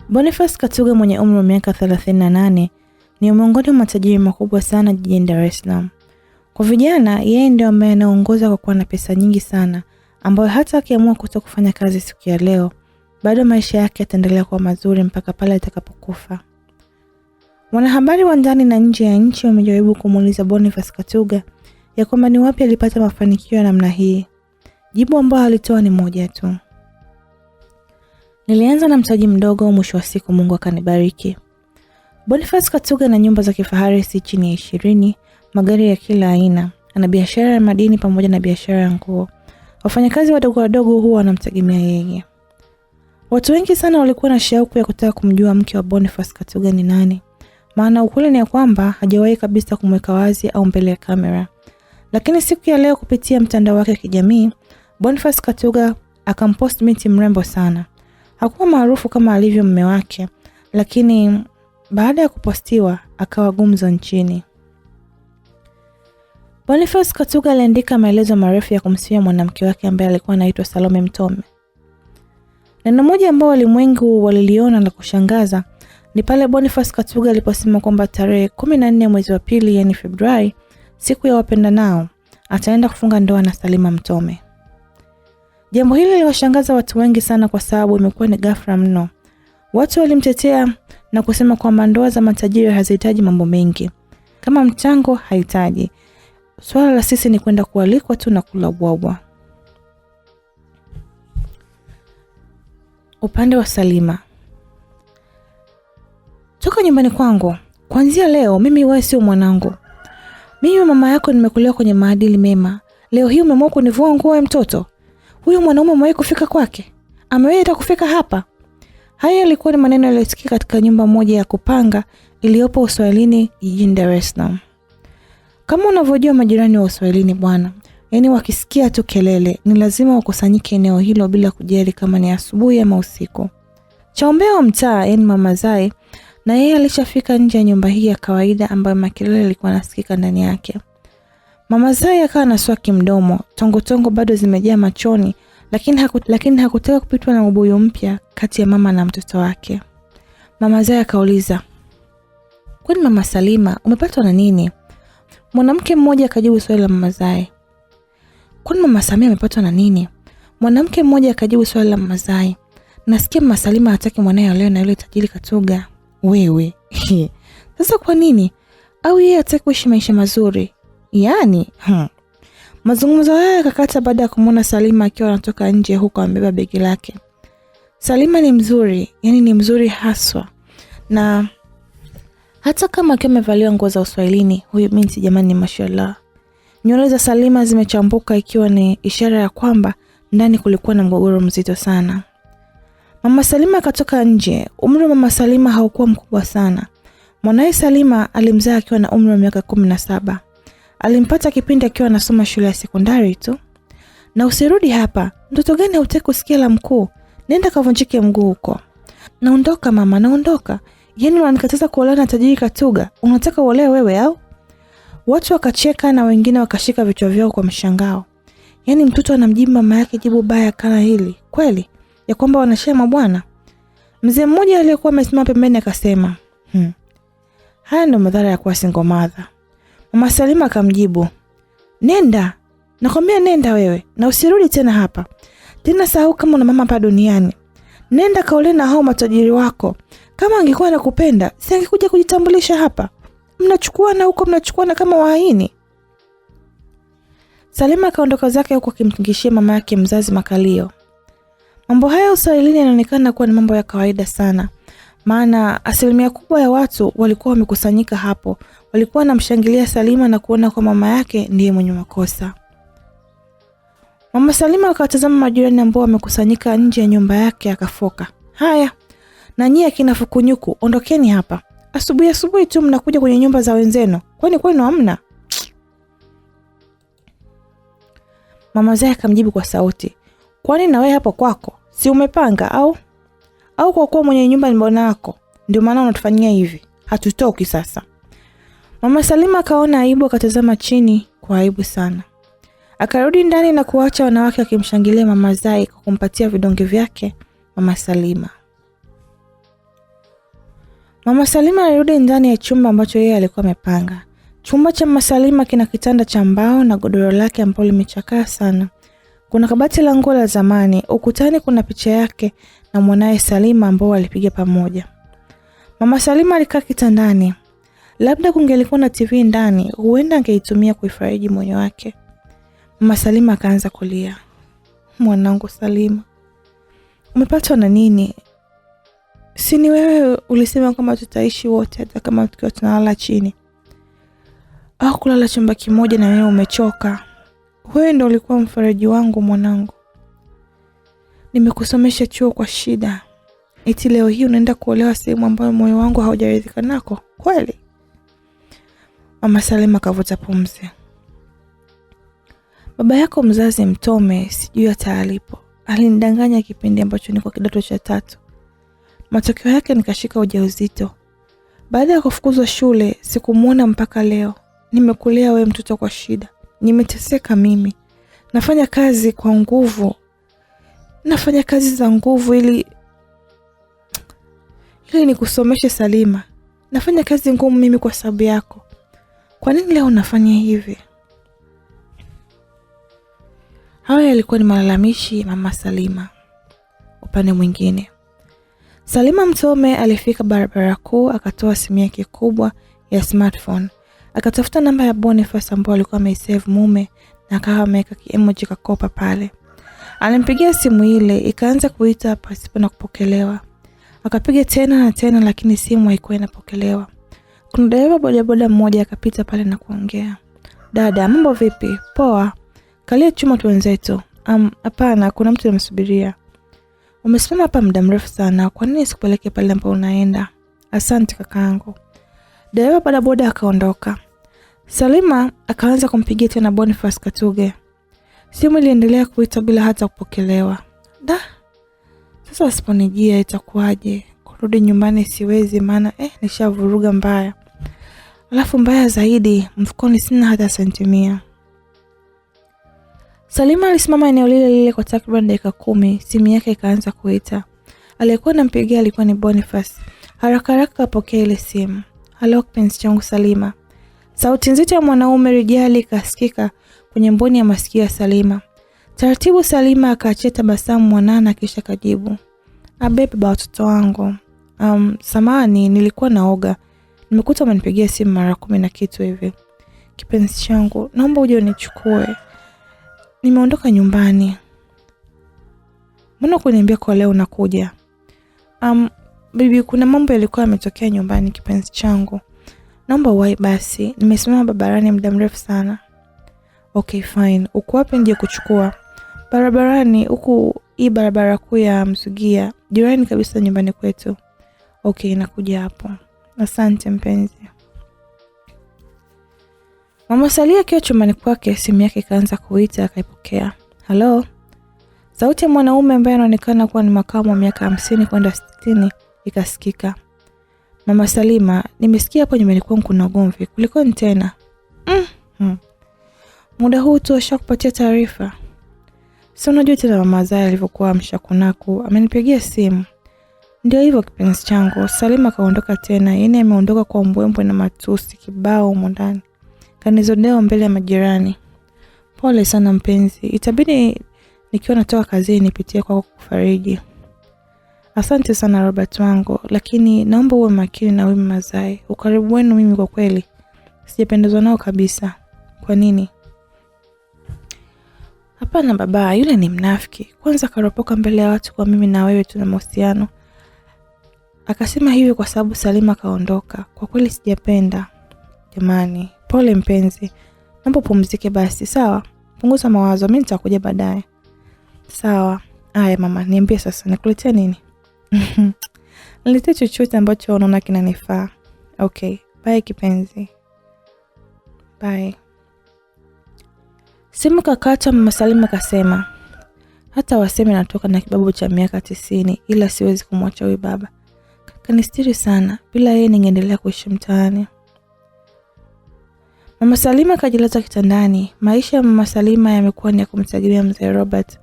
Boniface Katuga mwenye umri wa miaka 38 ni miongoni mwa matajiri makubwa sana jijini Dar es Salaam. Kwa vijana, yeye ndio ambaye anaongoza kwa kuwa na pesa nyingi sana, ambayo hata akiamua kutokufanya kazi siku ya leo, bado maisha yake yataendelea kuwa mazuri mpaka pale atakapokufa. Wanahabari wa ndani na nje ya nchi wamejaribu kumuuliza Boniface Katuga ya kwamba ni wapi alipata mafanikio ya namna hii. Jibu ambalo alitoa ni moja tu: nilianza na mtaji mdogo, mwisho wa siku Mungu akanibariki. Boniface Katuga na nyumba za kifahari si chini ya 20, magari ya kila aina, ana biashara ya madini pamoja na biashara ya nguo. Wafanyakazi wadogo wadogo huwa wanamtegemea yeye. Watu wengi sana walikuwa na shauku ya kutaka kumjua mke wa Boniface Katuga ni nani, maana ukweli ni kwamba hajawahi kabisa kumweka wazi au mbele ya kamera. Lakini siku ya leo kupitia mtandao wake wa kijamii, Boniface Katuga akampost binti mrembo sana. Hakuwa maarufu kama alivyo mume wake, lakini baada ya kupostiwa akawa gumzo nchini. Boniface Katuga aliandika maelezo marefu ya kumsifia mwanamke wake ambaye alikuwa anaitwa Salome Mtome. Neno moja ambalo walimwengu waliliona la kushangaza ni pale Boniface Katuga aliposema kwamba tarehe 14 mwezi wa pili, yani Februari, siku ya wapendanao, ataenda kufunga ndoa na Salima Mtome. Jambo hili liliwashangaza watu wengi sana kwa sababu imekuwa ni ghafla mno. Watu walimtetea na kusema kwamba ndoa za matajiri hazihitaji mambo mengi. Kama mchango haihitaji. Swala la sisi ni kwenda kualikwa tu na kula bwabwa. Upande wa Salima: toka nyumbani kwangu. Kuanzia leo mimi wewe sio mwanangu. Mimi mama yako nimekulia kwenye maadili mema. Leo hii umeamua kunivua nguo ya mtoto. Huyo mwanaume amewahi kufika kwake? Amewahi hata kufika hapa? Haya yalikuwa ni maneno yaliyosikika katika nyumba moja ya kupanga iliyopo Uswahilini jijini Dar es Salaam. Kama unavyojua majirani wa Uswahilini bwana, yani wakisikia tu kelele ni lazima wakusanyike eneo hilo bila kujali kama ni asubuhi ama usiku. Chaombea wa mtaa, yani Mama Zai, na yeye alishafika nje ya nyumba hii ya kawaida ambayo makelele yalikuwa yanasikika ndani yake. Mama Zai akawa anaswaki mdomo, tongo bado zimejaa machoni, lakini hakutaka kupitwa na ubuyu mpya kati ya mama na mtoto wake. Mama Zai akauliza, "Kwani Mama Salima, umepatwa na nini?" Mwanamke mmoja akajibu swali la Mama Zai. "Kwani Mama Samia amepatwa na nini?" Mwanamke mmoja akajibu swali la Mama Zai. "Nasikia Mama Salima hataki mwanae leo na yule tajiri Katuga." "Wewe." "Sasa kwa nini? Au yeye hataki kuishi maisha mazuri?" "Yaani, Mazungumzo haya yakakata baada ya kumwona Salima akiwa anatoka nje huko amebeba begi lake. Salima ni mzuri, yani ni mzuri haswa. Na hata kama akiwa amevalia nguo za Uswahilini, huyu binti jamani ni mashallah. Nywele za Salima zimechambuka ikiwa ni ishara ya kwamba ndani kulikuwa na mgogoro mzito sana. Mama Salima akatoka nje. Umri wa Mama Salima haukuwa mkubwa sana. Mwanae Salima alimzaa akiwa na umri wa miaka 17. Alimpata kipindi akiwa anasoma shule ya sekondari tu. "Na usirudi hapa. Mtoto gani hautaki kusikia la mkuu? Nenda kavunjike mguu huko." "Naondoka mama, naondoka. Yaani unanikataza kuolewa na tajiri Katuga? Unataka uolewe wewe au?" Watu wakacheka na wengine wakashika vichwa vyao kwa mshangao. Yaani mtoto anamjibu mama yake jibu baya kana hili? Kweli? Ya kwamba wanashema bwana? Mzee mmoja aliyekuwa amesimama pembeni akasema, "Haya ndio madhara ya kuwa single mother." Mama Salima akamjibu, "Nenda. Nakwambia nenda wewe na usirudi tena hapa. Tena sahau kama una mama hapa duniani. Nenda kaolewe na hao matajiri wako. Kama angekuwa anakupenda, si angekuja kujitambulisha hapa. Mnachukuana huko, mnachukuana kama wahaini." Salima kaondoka zake huko akimtingishia mama yake mzazi makalio. Mambo haya Uswahilini yanaonekana kuwa ni mambo ya kawaida sana. Maana asilimia kubwa ya watu walikuwa wamekusanyika hapo. Walikuwa wanamshangilia Salima na kuona kwa mama yake ndiye mwenye makosa. Mama Salima akatazama majirani ambao wamekusanyika nje ya nyumba yake akafoka. "Haya, na nyie akina Fukunyuku, ondokeni hapa. Asubuhi tu mnakuja kwenye nyumba za wenzenu. Kwani kwenu hamna?" Mama Zai akamjibu kwa sauti, "Kwani na wewe hapo kwako si umepanga au kwa kuwa mwenye nyumba ni bwana wako ndio maana unatufanyia hivi? Hatutoki sasa." Mama Salima akaona aibu akatazama chini kwa aibu sana. Akarudi ndani na kuacha wanawake wakimshangilia Mama Zai kwa kumpatia vidonge vyake Mama Salima. Mama Salima alirudi ndani ya chumba ambacho yeye alikuwa amepanga. Chumba cha Mama Salima kina kitanda cha mbao na godoro lake ambalo limechakaa sana. Kuna kabati la nguo la zamani, ukutani kuna picha yake na mwanae Salima ambao walipiga pamoja. Mama Salima alikaa kitandani. Labda kungelikuwa na TV ndani, huenda angeitumia kuifariji moyo wake. Mama Salima akaanza kulia. Mwanangu Salima, umepatwa na nini? Si ni wewe ulisema kwamba tutaishi wote hata kama tukiwa tunalala chini? Au kulala chumba kimoja na wewe umechoka? Wewe ndio ulikuwa mfaraji wangu mwanangu. Nimekusomesha chuo kwa shida. Eti leo hii unaenda kuolewa sehemu ambayo moyo wangu haujaridhika nako? Kweli? Mama Salima kavuta pumzi. Baba yako mzazi Mtome sijui hata alipo. Alinidanganya kipindi ambacho niko kidato cha 3. Matokeo yake nikashika ujauzito. Baada ya kufukuzwa shule, sikumuona mpaka leo. Nimekulea wewe mtoto kwa shida. Nimeteseka mimi. Nafanya kazi kwa nguvu. Nafanya kazi za nguvu ili nikusomeshe Salima. Nafanya kazi ngumu mimi kwa sababu yako. Kwa nini leo unafanya hivi? Haya yalikuwa ni malalamishi Mama Salima. Upande mwingine, Salima Mtome alifika barabara kuu, akatoa simu yake kubwa ya smartphone. Akatafuta namba ya Boniface ambaye alikuwa ameisave mume na akawa ameweka emoji kakopa pale. Alimpigia simu ile, ikaanza kuita pasipo na kupokelewa. Akapiga tena na tena lakini simu haikuwa inapokelewa. Kuna dereva bodaboda mmoja akapita pale na kuongea. Dada, mambo vipi? Poa. Kalia chuma tu wenzetu. Hapana, kuna mtu anamsubiria. Umesimama hapa muda mrefu sana. Kwa nini sikupeleke pale ambapo unaenda? Asante kakaangu. Dereva bodaboda akaondoka. Salima akaanza kumpigia tena Boniface Katuge. Simu iliendelea kuita bila hata kupokelewa. Sasa asiponijia itakuwaje? Kurudi nyumbani siwezi maana nishavuruga mbaya. Alafu mbaya zaidi, mfukoni sina hata sentimia. Salima alisimama eneo lile kwa takriban dakika 10, simu yake ikaanza kuita. Aliyekuwa anampigia alikuwa ni Boniface. Haraka haraka apokea ile simu. Halo kipenzi changu Salima. Sauti nzito ya mwanaume rijali ikasikika kwenye mboni ya masikio ya Salima. Taratibu Salima akaachia tabasamu mwanana kisha kajibu. Baba watoto wangu. Samahani nilikuwa naoga. Nimekuta umenipigia simu mara 10 na kitu hivi. Kipenzi changu, naomba uje unichukue. Nimeondoka nyumbani. Mbona kuniambia kwa leo unakuja? Bibi, kuna mambo yalikuwa yametokea nyumbani kipenzi changu. Naomba uwahi basi. Nimesimama barabarani muda mrefu sana. Okay fine. Uko wapi nje kuchukua? Barabarani huku, hii barabara kuu ya Msugia, jirani kabisa nyumbani kwetu. Okay, nakuja hapo. Asante mpenzi. Mama Salia akiwa chumbani kwake, simu yake ikaanza kuita, akaipokea. Halo. Sauti ya mwanaume ambaye anaonekana kuwa ni makamu wa miaka 50 kwenda 60 ikasikika. Mama Salima, nimesikia hapo nyumbani kwangu kuna ugomvi. Kulikoni tena? Muda huu tu ashakupatia taarifa. Sasa unajua tena mama Zaya alivyokuwa amshakunaku, amenipigia simu. Ndio hivyo kipenzi changu. Salima kaondoka tena. Yeye ameondoka kwa mbwembwe na matusi kibao huko ndani. Kanizodeo mbele ya majirani. Pole sana mpenzi. Itabidi nikiwa natoka kazini nipitie kwako kufariji. Asante sana Robert wangu, lakini naomba uwe makini na wewe Mazai. Ukaribu wenu mimi kwa kweli sijapendezwa nao kabisa. Kwa nini? Hapana baba, yule ni mnafiki. Kwanza karopoka mbele ya watu kwa mimi na wewe tuna mahusiano. Akasema hivi kwa sababu Salima kaondoka. Kwa kweli sijapenda. Jamani, pole mpenzi. Naomba pumzike basi, sawa? Punguza mawazo, mimi nitakuja baadaye. Sawa. Haya mama, niambie sasa nikuletea nini? Niletee chochote ambacho unaona kinanifaa. Okay, bye kipenzi. Bye. Simu kakata. Mama Salima kasema, hata waseme natoka na kibabu cha miaka 90 ila siwezi kumwacha huyu baba. Kanistiri sana, bila yeye ningeendelea kuishi mtaani. Mama Salima kajilaza kitandani. Maisha ya Mama Salima yamekuwa ni ya kumtegemea mzee Robert.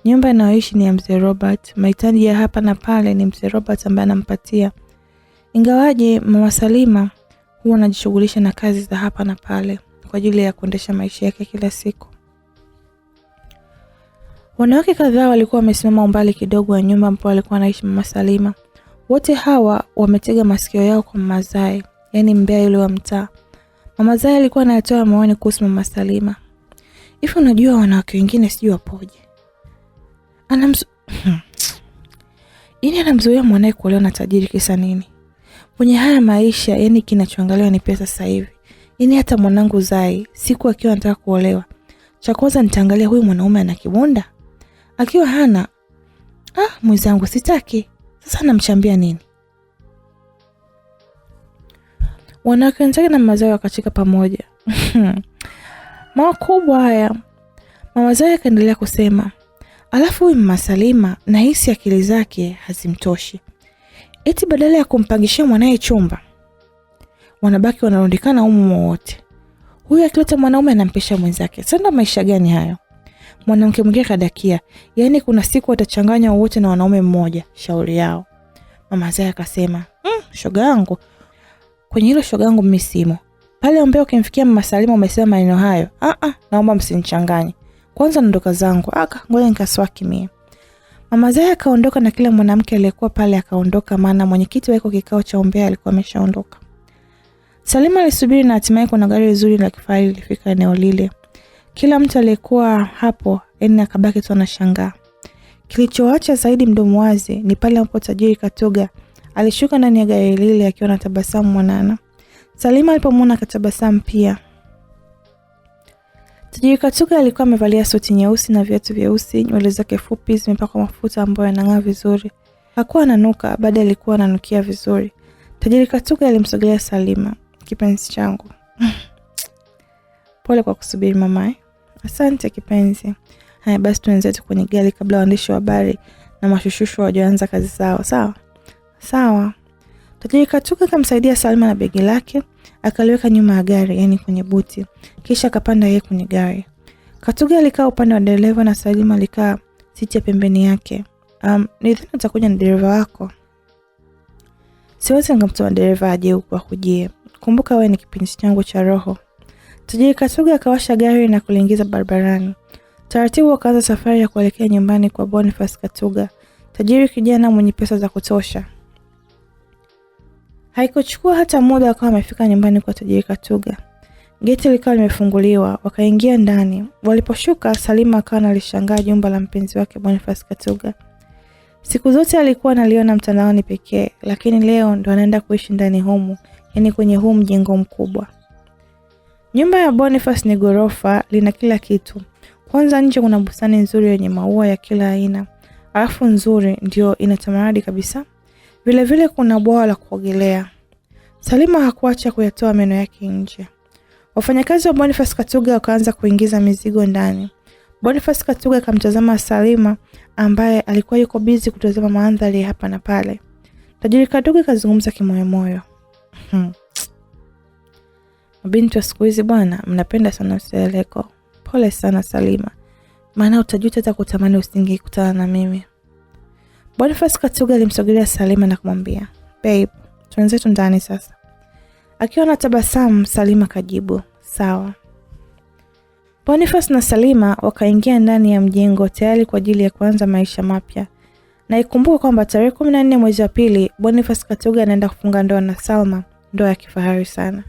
Nyumba anayoishi ni ya mzee Robert. Mahitaji ya hapa na pale ni mzee Robert ambaye anampatia. Ingawaje mama Salima huwa anajishughulisha na kazi za hapa na pale kwa ajili ya kuendesha maisha yake kila siku. Wanawake kadhaa walikuwa wamesimama umbali kidogo wa nyumba ambapo alikuwa anaishi mama Salima. Wote hawa wametega masikio yao kwa mama Zai, yani mbea yule wa mtaa. Mama Zai alikuwa anatoa maoni kuhusu mama Salima. Hivi unajua wanawake wengine sijui wapoje. Anamzuia mwanae kuolewa na tajiri kisa nini? Kwenye haya maisha, yani kinachoangaliwa ni pesa sasa hivi. Yani hata mwanangu Zai, siku akiwa anataka kuolewa, cha kwanza nitaangalia huyu mwanaume ana kibunda. Akiwa hana, mwenzangu sitaki. Sasa namchambia nini? Wanawake wenzake na mama Zai wakacheka pamoja. Makubwa haya. Mama Zai akaendelea kusema, alafu huyu mama Salima nahisi akili zake hazimtoshi. Eti badala ya kumpangishia mwanae chumba, wanabaki wanarundikana humu wote. Huyu akileta mwanaume anampisha mwenzake. Sasa maisha gani hayo? Mwanamke mwingine kadakia, yani kuna siku watachanganya wote na wanaume mmoja, shauri yao. Mama Zai akasema, shoga yangu. Kwenye hilo shoga yangu mimi simo. Pale ambao ukimfikia mama Salima umesema maneno hayo, naomba msinichanganye. Kwanza ndoka zangu, ngoja nikaswaki mimi. Mama Zai akaondoka na kila mwanamke aliyekuwa pale akaondoka, maana mwenyekiti wa kikao cha umbea alikuwa ameshaondoka. Salima alisubiri na hatimaye kuna gari zuri la kifahari lilifika eneo lile. Kila mtu aliyekuwa hapo akabaki tu anashangaa. Kilichoacha zaidi mdomo wazi ni pale ambapo tajiri Katuga alishuka ndani ya gari lile akiwa na tabasamu mwanana. Salima alipomwona akatabasamu pia. Tajiri Katuga alikuwa amevalia suti nyeusi na viatu vyeusi, nywele zake fupi zimepakwa mafuta ambayo yanang'aa vizuri. Hakuwa ananuka, bali alikuwa ananukia vizuri. Tajiri Katuga alimsogelea Salima, kipenzi changu. Pole kwa kusubiri mamae. Asante kipenzi. Haya basi tuenzetu kwenye gari kabla waandishi wa habari na mashushushu waanze kazi zao. Sawa. Tajiri Katuga akamsaidia Salima na begi lake, akaliweka nyuma ya gari, yani kwenye buti. Kisha akapanda yeye kwenye gari. Katuga alikaa upande wa dereva na Salima alikaa siti ya pembeni yake. Nidhani utakuja na dereva wako. Siwezi ngamtoa dereva aje huko akujie. Kumbuka wewe ni kipenzi changu cha roho. Tajiri Katuga akawasha gari na kuliingiza barabarani. Taratibu wakaanza safari ya kuelekea nyumbani kwa Boniface Katuga, tajiri kijana mwenye pesa za kutosha. Haikuchukua hata muda akawa amefika nyumbani kwa tajiri Katuga. Geti likawa limefunguliwa, wakaingia ndani. Waliposhuka, Salima akawa alishangaa jumba la mpenzi wake Boniface Katuga. Siku zote alikuwa analiona mtandaoni pekee, lakini leo ndo anaenda kuishi ndani humu, yani kwenye huu mjengo mkubwa. Nyumba ya Boniface ni gorofa, lina kila kitu. Kwanza nje kuna bustani nzuri yenye maua ya kila aina. Alafu nzuri ndio inatamaradi kabisa. Vile vile kuna bwawa la kuogelea. Salima hakuacha kuyatoa meno yake nje. Wafanyakazi wa Boniface Katuga wakaanza kuingiza mizigo ndani. Boniface Katuga akamtazama Salima ambaye alikuwa yuko busy kutazama mandhari hapa na pale. Tajiri Katuga kazungumza kimoyomoyo. Mabinti wa siku hizi bwana, mnapenda sana useleko. Pole sana Salima. Maana utajuta hata kutamani usingekutana na mimi. Boniface Katuga alimsogelea Salima na kumwambia, "Babe, tuanze ndani sasa." Akiwa na tabasamu, Salima kajibu, "Sawa." Boniface na Salima wakaingia ndani ya mjengo tayari kwa ajili ya kuanza maisha mapya. Na ikumbuke kwamba tarehe 14 mwezi wa pili, Boniface Katuga anaenda kufunga ndoa na Salma, ndoa ya kifahari sana.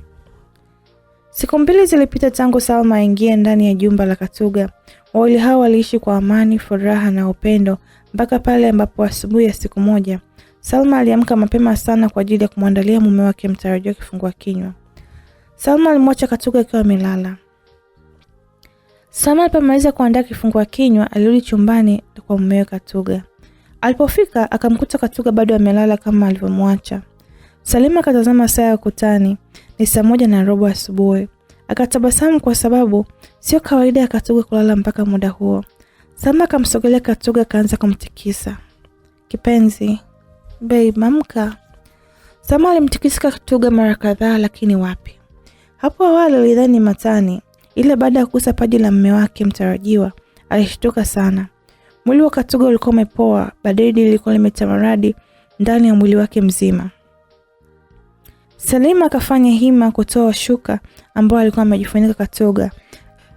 Siku 2 zilipita tangu Salma aingie ndani ya jumba la Katuga. Wawili hao waliishi kwa amani, furaha na upendo mpaka pale ambapo asubuhi ya siku moja Salma aliamka mapema sana kwa ajili ya kumwandalia mume wake mtarajiwa kifungua kinywa. Salma alimwacha Katuga akiwa amelala. Salma alipomaliza kuandaa kifungua kinywa, alirudi chumbani kwa mume Katuga. Alipofika akamkuta Katuga bado amelala kama alivyomwacha. Salima akatazama saa ya ukutani, ni 1:15 asubuhi. Akatabasamu kwa sababu sio kawaida ya Katuga kulala mpaka muda huo. Salma akamsogelea Katuga akaanza kumtikisa. "Kipenzi, babe, amka." Salma alimtikisa Katuga mara kadhaa lakini wapi. Hapo awali alidhani matani, ile baada ya kugusa paji la mume wake mtarajiwa, alishtuka sana. Mwili wa Katuga ulikuwa umepoa, baridi lilikuwa limetamaradi ndani ya mwili wake mzima. Salima akafanya hima kutoa shuka ambayo alikuwa amejifunika Katuga.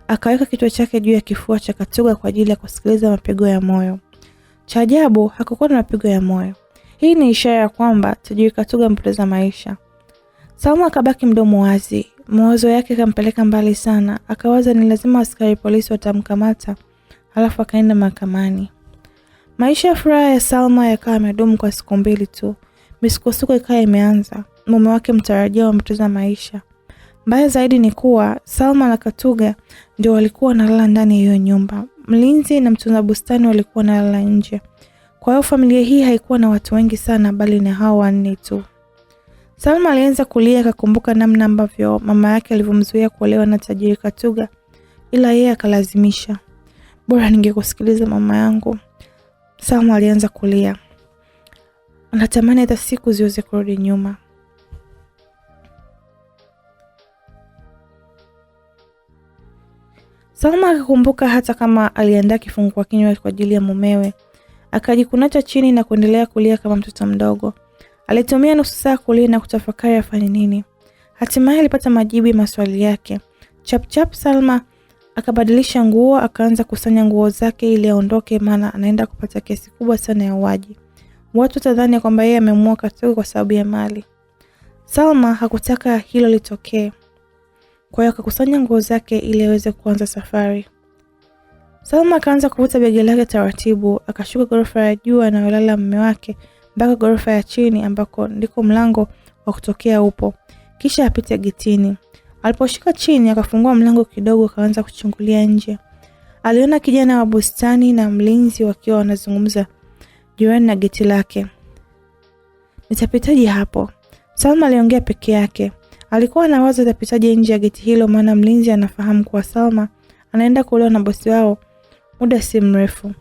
Akaweka kichwa chake juu ya kifua cha Katuga kwa ajili ya kusikiliza mapigo ya moyo. Cha ajabu, hakukuwa na mapigo ya moyo. Hii ni ishara ya kwamba tajiri Katuga mpoteza maisha. Salma akabaki mdomo wazi. Mawazo yake yakampeleka mbali sana. Akawaza ni lazima askari polisi watamkamata, halafu akaenda mahakamani. Maisha ya furaha ya Salma yakawa yamedumu kwa siku 2 tu. Misukosuko ikawa imeanza. Mume wake mtarajiwa amepoteza maisha. Mbaya zaidi ni kuwa Salma na Katuga ndio walikuwa wanalala ndani ya hiyo nyumba. Mlinzi na mtunza bustani walikuwa wanalala nje. Kwa hiyo familia hii haikuwa na watu wengi sana, bali ni hao 4 tu. Salma alianza kulia, akakumbuka namna ambavyo mama yake alivyomzuia kuolewa na tajiri Katuga, ila yeye akalazimisha. Bora ningekusikiliza mama yangu. Salma alianza kulia. Anatamani hata siku ziweze kurudi nyuma. Salma akakumbuka hata kama aliandaa kifungua kinywa kwa ajili ya mumewe. Akajikunacha chini na kuendelea kulia kama mtoto mdogo. Alitumia nusu saa kulia na kutafakari afanye nini. Hatimaye alipata majibu ya maswali yake. Chap Salma akabadilisha nguo, akaanza kusanya nguo zake ili aondoke, maana anaenda kupata kesi kubwa sana ya uaji. Watu tadhani kwamba yeye amemua Katuga kwa sababu ya mali. Salma hakutaka hilo litokee. Kwa hiyo akakusanya nguo zake ili aweze kuanza safari. Salma akaanza kuvuta begi lake taratibu, akashuka ghorofa ya juu anayolala mume wake mpaka ghorofa ya chini ambako ndiko mlango wa kutokea upo. Kisha apite getini. Aliposhika chini akafungua mlango kidogo, akaanza kuchungulia nje. Aliona kijana wa bustani na mlinzi wakiwa wanazungumza jirani na geti lake. Nitapitaje hapo? Salma aliongea peke yake. Alikuwa anawaza atapitaje nje ya geti hilo, maana mlinzi anafahamu kuwa Salma anaenda kuolewa na bosi wao muda si mrefu.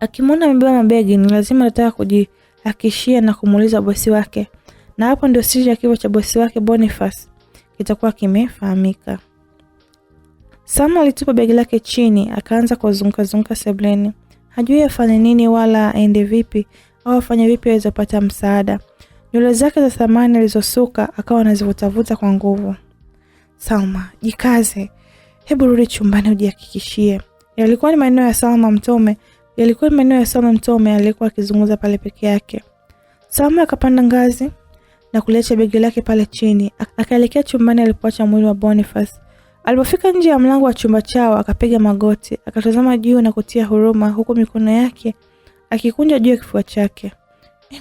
Akimwona amebeba mabegi, ni lazima atataka kujihakishia na kumuuliza bosi wake. Na hapo ndio siri ya kifo cha bosi wake Boniface kitakuwa kimefahamika. Salma alitupa begi lake chini, akaanza kuzunguka sebuleni. Hajui afanye nini wala aende vipi au afanye vipi aweze kupata msaada. Nywele zake za thamani alizosuka akawa anazivutavuta kwa nguvu. Salma, jikaze. Hebu rudi chumbani ujihakikishie. Yalikuwa ni maneno ya Salma Mtome alikuwa akizungumza pale peke yake. Salma akapanda ngazi na kuliacha begi lake pale chini. Akaelekea chumbani alipoacha mwili wa Boniface. Alipofika nje ya mlango wa chumba chao akapiga magoti, akatazama juu na kutia huruma, huku mikono yake akikunja juu ya kifua chake.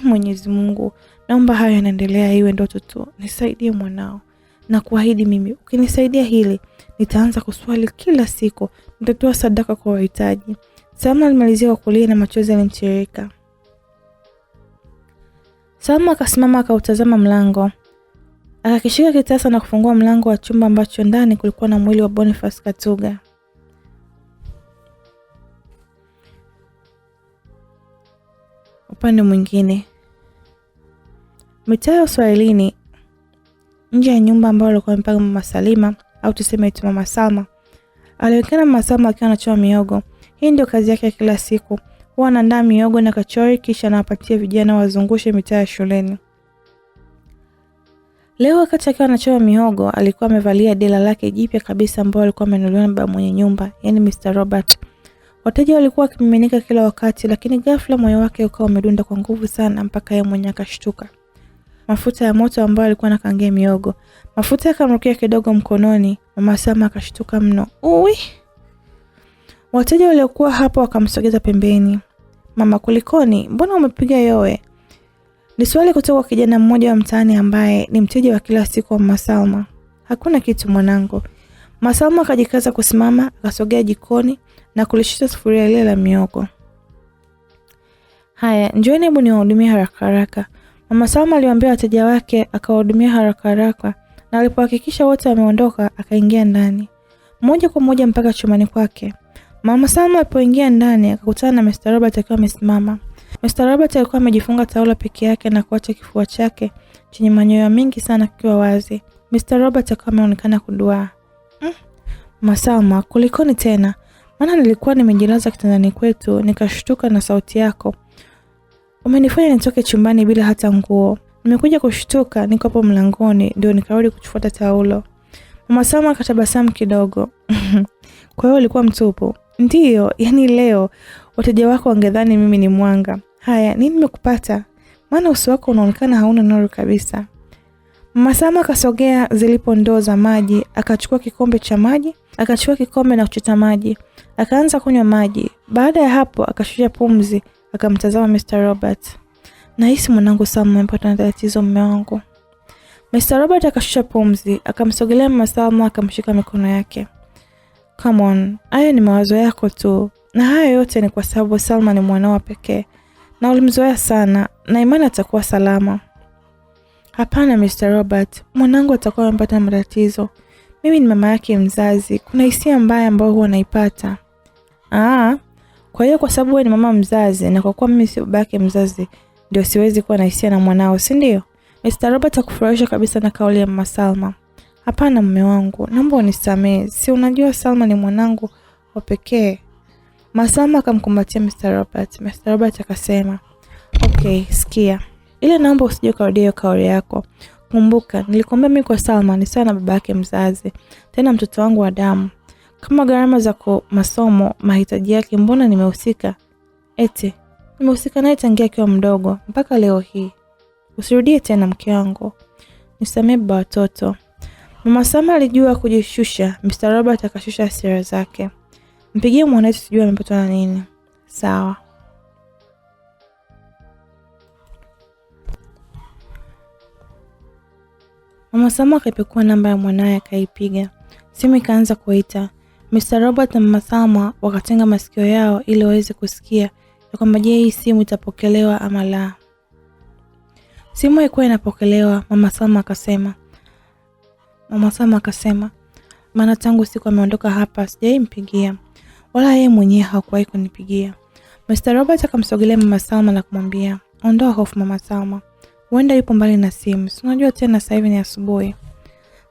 Mwenyezi Mungu, naomba hayo yanaendelea iwe ndoto tu. Nisaidie mwanao. Na kuahidi mimi, ukinisaidia hili, nitaanza kuswali kila siku, nitatoa sadaka kwa wahitaji. Salma alimalizia kwa kulia na machozi yalimtiririka. Salma akasimama akautazama mlango. Akakishika kitasa na kufungua mlango wa chumba ambacho ndani kulikuwa na mwili wa Boniface Katuga. Upande mwingine, mitaa ya Uswahilini, nje ya nyumba ambayo alikuwa amepanga Mama Salima au tuseme tu Mama Salma. Alionekana Mama Salma akiwa anachoma miogo. Hii ndio kazi yake kila siku. Huwa anaandaa miogo na kachori kisha anawapatia vijana wazungushe mitaa ya shuleni. Leo wakati akiwa anachoma miogo, alikuwa amevalia dela lake jipya kabisa ambalo alikuwa amenunuliwa na baba mwenye nyumba, yani Mr. Robert. Wateja walikuwa wakimiminika kila wakati, lakini ghafla moyo wake ukawa umedunda kwa nguvu sana mpaka yeye mwenyewe akashtuka. Mafuta ya moto ambayo alikuwa anakangia miogo, mafuta yakamrukia kidogo mkononi. Mama Salma akashtuka mno. Uwi! Wateja waliokuwa hapo wakamsogeza pembeni. Mama, kulikoni? Mbona umepiga yowe? Ni swali kutoka kwa kijana mmoja wa mtaani ambaye ni mteja wa kila siku wa Mama Salma. Hakuna kitu mwanangu. Mama Salma akajikaza kusimama, akasogea jikoni na kulishika sufuria ile la miogo. Haya, njooni hebu niwahudumie haraka haraka. Mama Salma aliwaambia wateja wake, akawahudumia haraka haraka, na alipohakikisha wote wameondoka, akaingia ndani. Moja kwa moja mpaka chumbani kwake. Mama Salma alipoingia ndani, akakutana na Mr. Robert akiwa amesimama. Mr. Robert alikuwa amejifunga taulo peke yake na kuacha kifua chake chenye manyoya mengi sana kikiwa wazi. Mr. Robert akawa ameonekana kuduaa. Mama Salma, kulikoni tena? Maana nilikuwa nimejilaza kitandani kwetu nikashtuka na sauti yako. Umenifanya nitoke chumbani bila hata nguo. Nimekuja kushtuka niko hapo mlangoni ndio nikarudi kuchufuata taulo. Mama Salma akatabasamu kidogo. Kwa hiyo ulikuwa mtupu? Ndiyo, yani leo wateja wako wangedhani mimi ni mwanga. Haya, nini nimekupata? Maana uso wako unaonekana hauna nuru kabisa. Mama Salma akasogea zilipo ndoo za maji, akachukua kikombe cha maji, akachukua kikombe na kuchota maji, akaanza kunywa maji. Baada ya hapo akashusha pumzi, akamtazama Mr. Robert. Nahisi mwanangu Salma amepata na tatizo mume wangu. Mr. Robert akashusha pumzi, akamsogelea Mama Salma, akamshika mikono yake. Come on, hayo ni mawazo yako tu. Na hayo yote ni kwa sababu Salma ni mwanao pekee. Na ulimzoea sana, na imani atakuwa salama. Hapana Mr. Robert, mwanangu atakuwa amepata matatizo. Mimi ni mama yake mzazi, kuna hisia mbaya ambayo huwa naipata. Kwa hiyo kwa sababu wewe ni mama mzazi na kwa kuwa mimi si baba yake mzazi, ndio siwezi kuwa na hisia na mwanao, si ndio? Mr. Robert hakufurahishwa kabisa na kauli ya Mama Salma. Hapana mume wangu, naomba unisamehe. Si unajua Salma ni mwanangu wa pekee. Mama Salma akamkumbatia Mr. Robert. Mr. Robert akasema, "Okay, sikia. Ile naomba usije kurudia hiyo kauli yako. Kumbuka, nilikwambia mimi kwa Salma ni sawa na baba yake mzazi, tena mtoto wangu wa damu. Kama gharama za masomo, mahitaji yake mbona nimehusika? Eti, nimehusika naye tangia akiwa mdogo mpaka leo hii. Usirudie tena mke wangu. Nisamehe baba watoto." Mama Salma alijua kujishusha. Mr. Robert akashusha hasira zake. Mpigie mwanae sijui amepatwa na nini. Sawa. Mama Salma akaipekua namba ya mwanae akaipiga. Simu ikaanza kuita. Mr. Robert na Mama Salma wakatenga masikio yao ili waweze kusikia ya kwamba je, hii simu itapokelewa ama la. Simu haikuwa inapokelewa. Mama Salma akasema, maana tangu siku ameondoka hapa sijaimpigia. Wala yeye mwenyewe hakuwahi kunipigia. Mr. Robert akamsogelea Mama Salma na kumwambia, "Ondoa hofu Mama Salma. Huenda yupo mbali na simu. Si unajua tena sasa hivi ni asubuhi."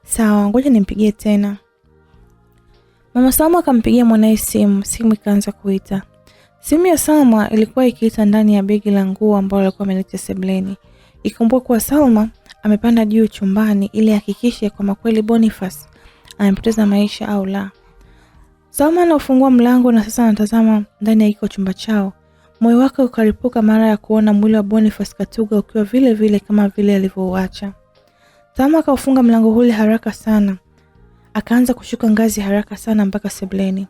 "Sawa, ngoja nimpigie tena." Mama Salma akampigia mwanae simu. Simu ikaanza kuita. Simu ya Salma ilikuwa ikiita ndani ya begi la nguo ambalo alikuwa ameleta sebuleni. Ikumbuka kuwa Salma amepanda juu chumbani ili hakikishe kama kweli Boniface amepoteza maisha au la. Salma anafungua mlango na sasa anatazama ndani ya iko chumba chao. Moyo wake ukaripuka mara ya kuona mwili wa Boniface Katuga ukiwa vile vile kama vile alivyouacha. Salma akaufunga mlango ule haraka sana. Akaanza kushuka ngazi haraka sana mpaka sebuleni.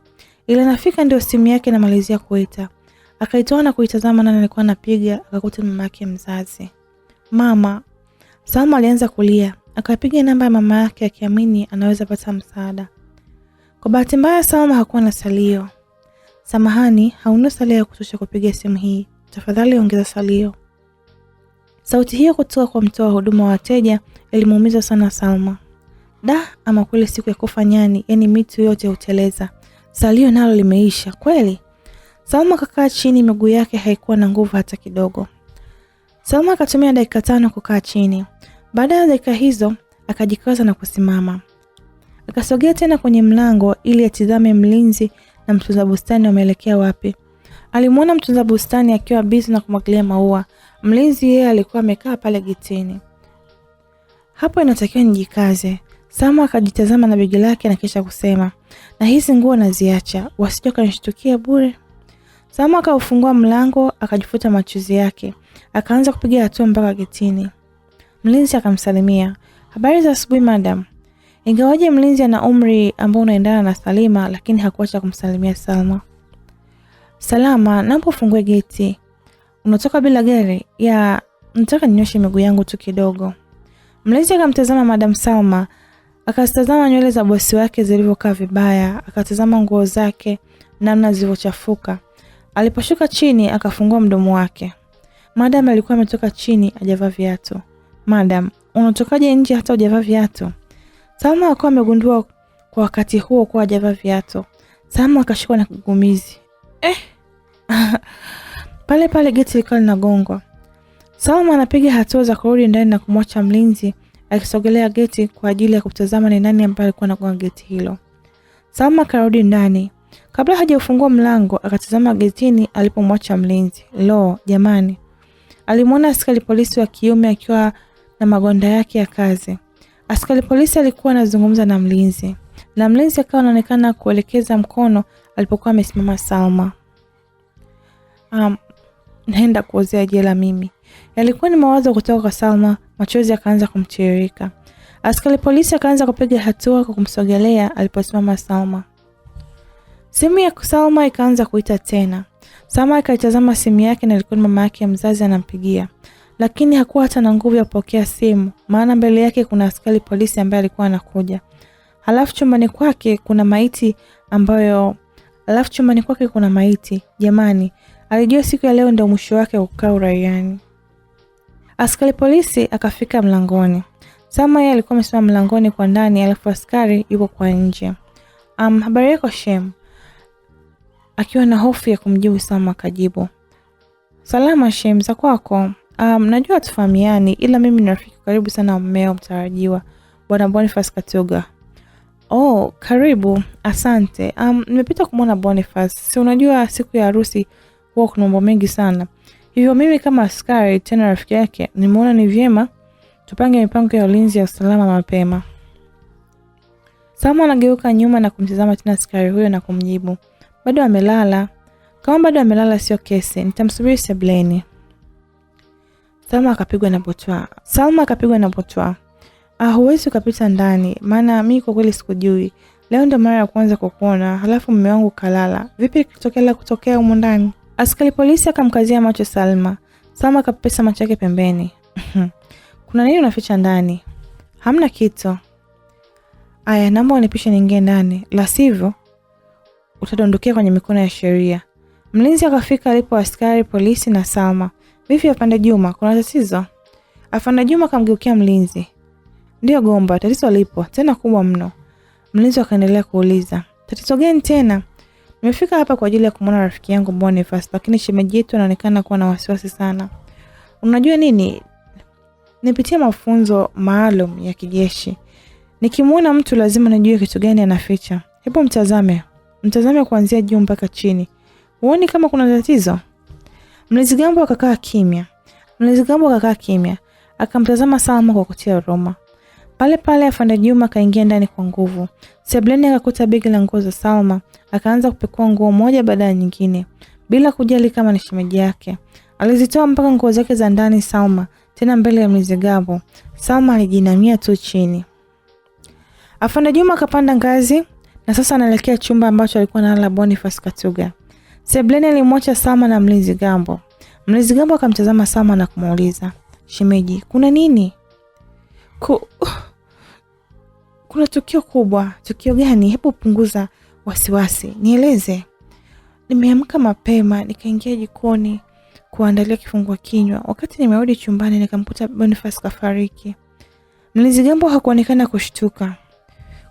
Ile nafika ndio simu yake inamalizia kuita. Akaitoa na kuitazama nani alikuwa anapiga, akakuta mama yake mzazi. "Mama." Salma alianza kulia. Akapiga namba ya mama yake akiamini anaweza pata msaada. Kwa bahati mbaya Salma hakuwa na salio. "Samahani, hauna salio ya kutosha kupiga simu hii. Tafadhali ongeza salio." Sauti hiyo kutoka kwa mtoa huduma wa wateja ilimuumiza sana Salma. Ama kweli siku ya kufa nyani, yani mitu yote huteleza. Salio nalo limeisha, kweli? Salma kakaa chini, miguu yake haikuwa na nguvu hata kidogo. Salma akatumia dakika 5 kukaa chini. Baada ya dakika hizo, akajikaza na kusimama. Akasogea tena kwenye mlango ili atizame mlinzi na mtunza bustani wameelekea wapi. Alimuona mtunza bustani akiwa busy na kumwagilia maua. Mlinzi yeye alikuwa amekaa pale getini. Hapo inatakiwa nijikaze. Salma akajitazama na begi lake na kisha kusema, "Na hizi nguo naziacha, wasije kanishtukia bure." Salma akaufungua mlango, akajifuta machozi yake. Akaanza kupiga hatua mpaka getini. Mlinzi akamsalimia, "Habari za asubuhi madam." Ingawaje mlinzi ana umri ambao unaendana na Salima, lakini hakuacha kumsalimia Salma. "Salama, naomba ufungue geti." "Unatoka bila gari?" "Ya, nataka ninyoshe miguu yangu tu kidogo." Mlinzi akamtazama Madam Salma, akatazama nywele za bosi wake zilivyokaa vibaya, akatazama nguo zake namna zilivyochafuka. Aliposhuka chini akafungua mdomo wake. Madam alikuwa ametoka chini hajavaa viatu. "Madam, unatokaje nje hata hujavaa viatu?" Salma akawa amegundua kwa wakati huo kuwa hajavaa viatu. Salma akashikwa na kigumizi. Pale pale geti likawa linagongwa. Salma anapiga hatua za kurudi ndani na kumwacha mlinzi akisogelea geti kwa ajili ya kutazama ni nani ambaye alikuwa anagonga geti hilo. Salma karudi ndani. Kabla hajafungua mlango akatazama getini alipomwacha mlinzi. Lo, jamani. Alimuona askari polisi wa kiume akiwa na magwanda yake ya kazi. Askari polisi alikuwa anazungumza na mlinzi, na mlinzi akawa anaonekana kuelekeza mkono alipokuwa amesimama Salma. Naenda kuozea jela mimi. Yalikuwa ni mawazo kutoka kwa Salma, machozi yakaanza kumtiririka. Askari polisi akaanza kupiga hatua kwa kumsogelea aliposimama Salma. Simu ya Salma ikaanza kuita tena. Salma akaitazama simu yake na ilikuwa mama yake mzazi anampigia. Lakini hakuwa hata na nguvu ya kupokea simu, maana mbele yake kuna askari polisi ambaye alikuwa anakuja. Halafu chumbani kwake kuna maiti. Jamani, alijua siku ya leo ndio mwisho wake kukaa uraiani. Askari polisi akafika mlangoni. Salma yeye alikuwa amesimama mlangoni kwa ndani, alafu askari yuko kwa nje. Habari yako Shem? Akiwa na hofu ya kumjibu Salma akajibu, salama Shem, za kwako? Najua tufahamiani, ila mimi ni rafiki karibu sana wa mmeo mtarajiwa, Bwana Boniface Katuga. Oh, karibu, asante. Nimepita kumwona Boniface. Si unajua siku ya harusi huwa kuna mambo mengi sana. Hivyo mimi kama askari tena rafiki yake, nimeona ni vyema tupange mipango ya ulinzi ya usalama mapema. Salma anageuka nyuma na kumtazama tena askari huyo na kumjibu, bado amelala. Kama bado amelala sio kesi, nitamsubiri sebleni. Salma akapigwa na butwa. Huwezi ukapita ndani, maana mimi kwa kweli sikujui. Leo ndio mara ya kwanza kukuona, halafu mume wangu kalala. Vipi kutokea huko ndani? Askari polisi akamkazia macho Salma. Salma akapesa macho yake pembeni. Kuna nini unaficha ndani? Hamna kitu. Aya, naomba unipishe niingie ndani, la sivyo utadondokea kwenye mikono ya sheria. Mlinzi akafika alipo askari polisi na Salma. Vipi Afande Juma, kuna tatizo? Afande Juma akamgeukia mlinzi. Ndio Gomba, tatizo lipo, tena kubwa mno. Mlinzi akaendelea kuuliza, tatizo gani tena? Nimefika hapa kwa ajili ya kumwona rafiki yangu Boniface, lakini shemeji yetu anaonekana kuwa na wasiwasi sana. Unajua nini? Nipitia mafunzo maalum ya kijeshi. Nikimuona mtu lazima nijue kitu gani anaficha. Hebu mtazame kuanzia juu mpaka chini. Huoni kama kuna tatizo? Mlinzi Gambo akakaa kimya. Akamtazama Salma kwa kutia huruma. Pale Afande Juma kaingia ndani kwa nguvu. Sebleni akakuta begi la nguo za Salma, akaanza kupekua nguo moja baada ya nyingine, bila kujali kama ni shemeji yake. Alizitoa mpaka nguo zake za ndani Salma, tena mbele ya Mlinzi Gambo. Salma alijinamia tu chini. Afande Juma akapanda ngazi na sasa anaelekea chumba ambacho alikuwa analala Boniface Katuga. Sebleni alimwacha Salma na Mlinzi Gambo. Mlinzi Gambo akamtazama Salma na kumuuliza, shemeji, kuna nini? Kuna tukio kubwa. Tukio gani? Hebu punguza wasiwasi, nieleze. Nimeamka mapema, nikaingia jikoni kuandalia kifungua kinywa. Wakati nimerudi chumbani nikamkuta Boniface kafariki. Mlinzi Gambo hakuonekana kushtuka.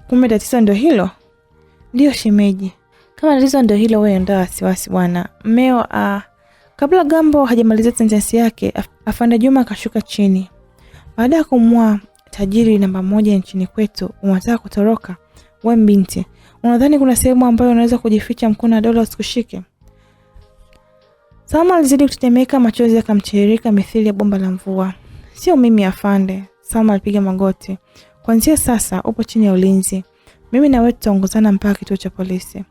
Kumbe tatizo ndio hilo? Ndio shemeji. Kama tatizo ndio hilo, wewe ndio wasiwasi bwana. Mmeo Kabla Gambo hajamaliza sentensi yake, Afande Juma akashuka chini. Baada ya kumua tajiri namba 1 nchini kwetu, unataka kutoroka? Wewe binti, unadhani kuna sehemu ambayo unaweza kujificha mkono wa dola usikushike? Salma alizidi kutetemeka, machozi yakamtiririka mithili ya bomba la mvua. Sio mimi afande. Salma alipiga magoti. Kuanzia sasa upo chini ya ulinzi. Mimi na wewe tutaongozana mpaka kituo cha polisi.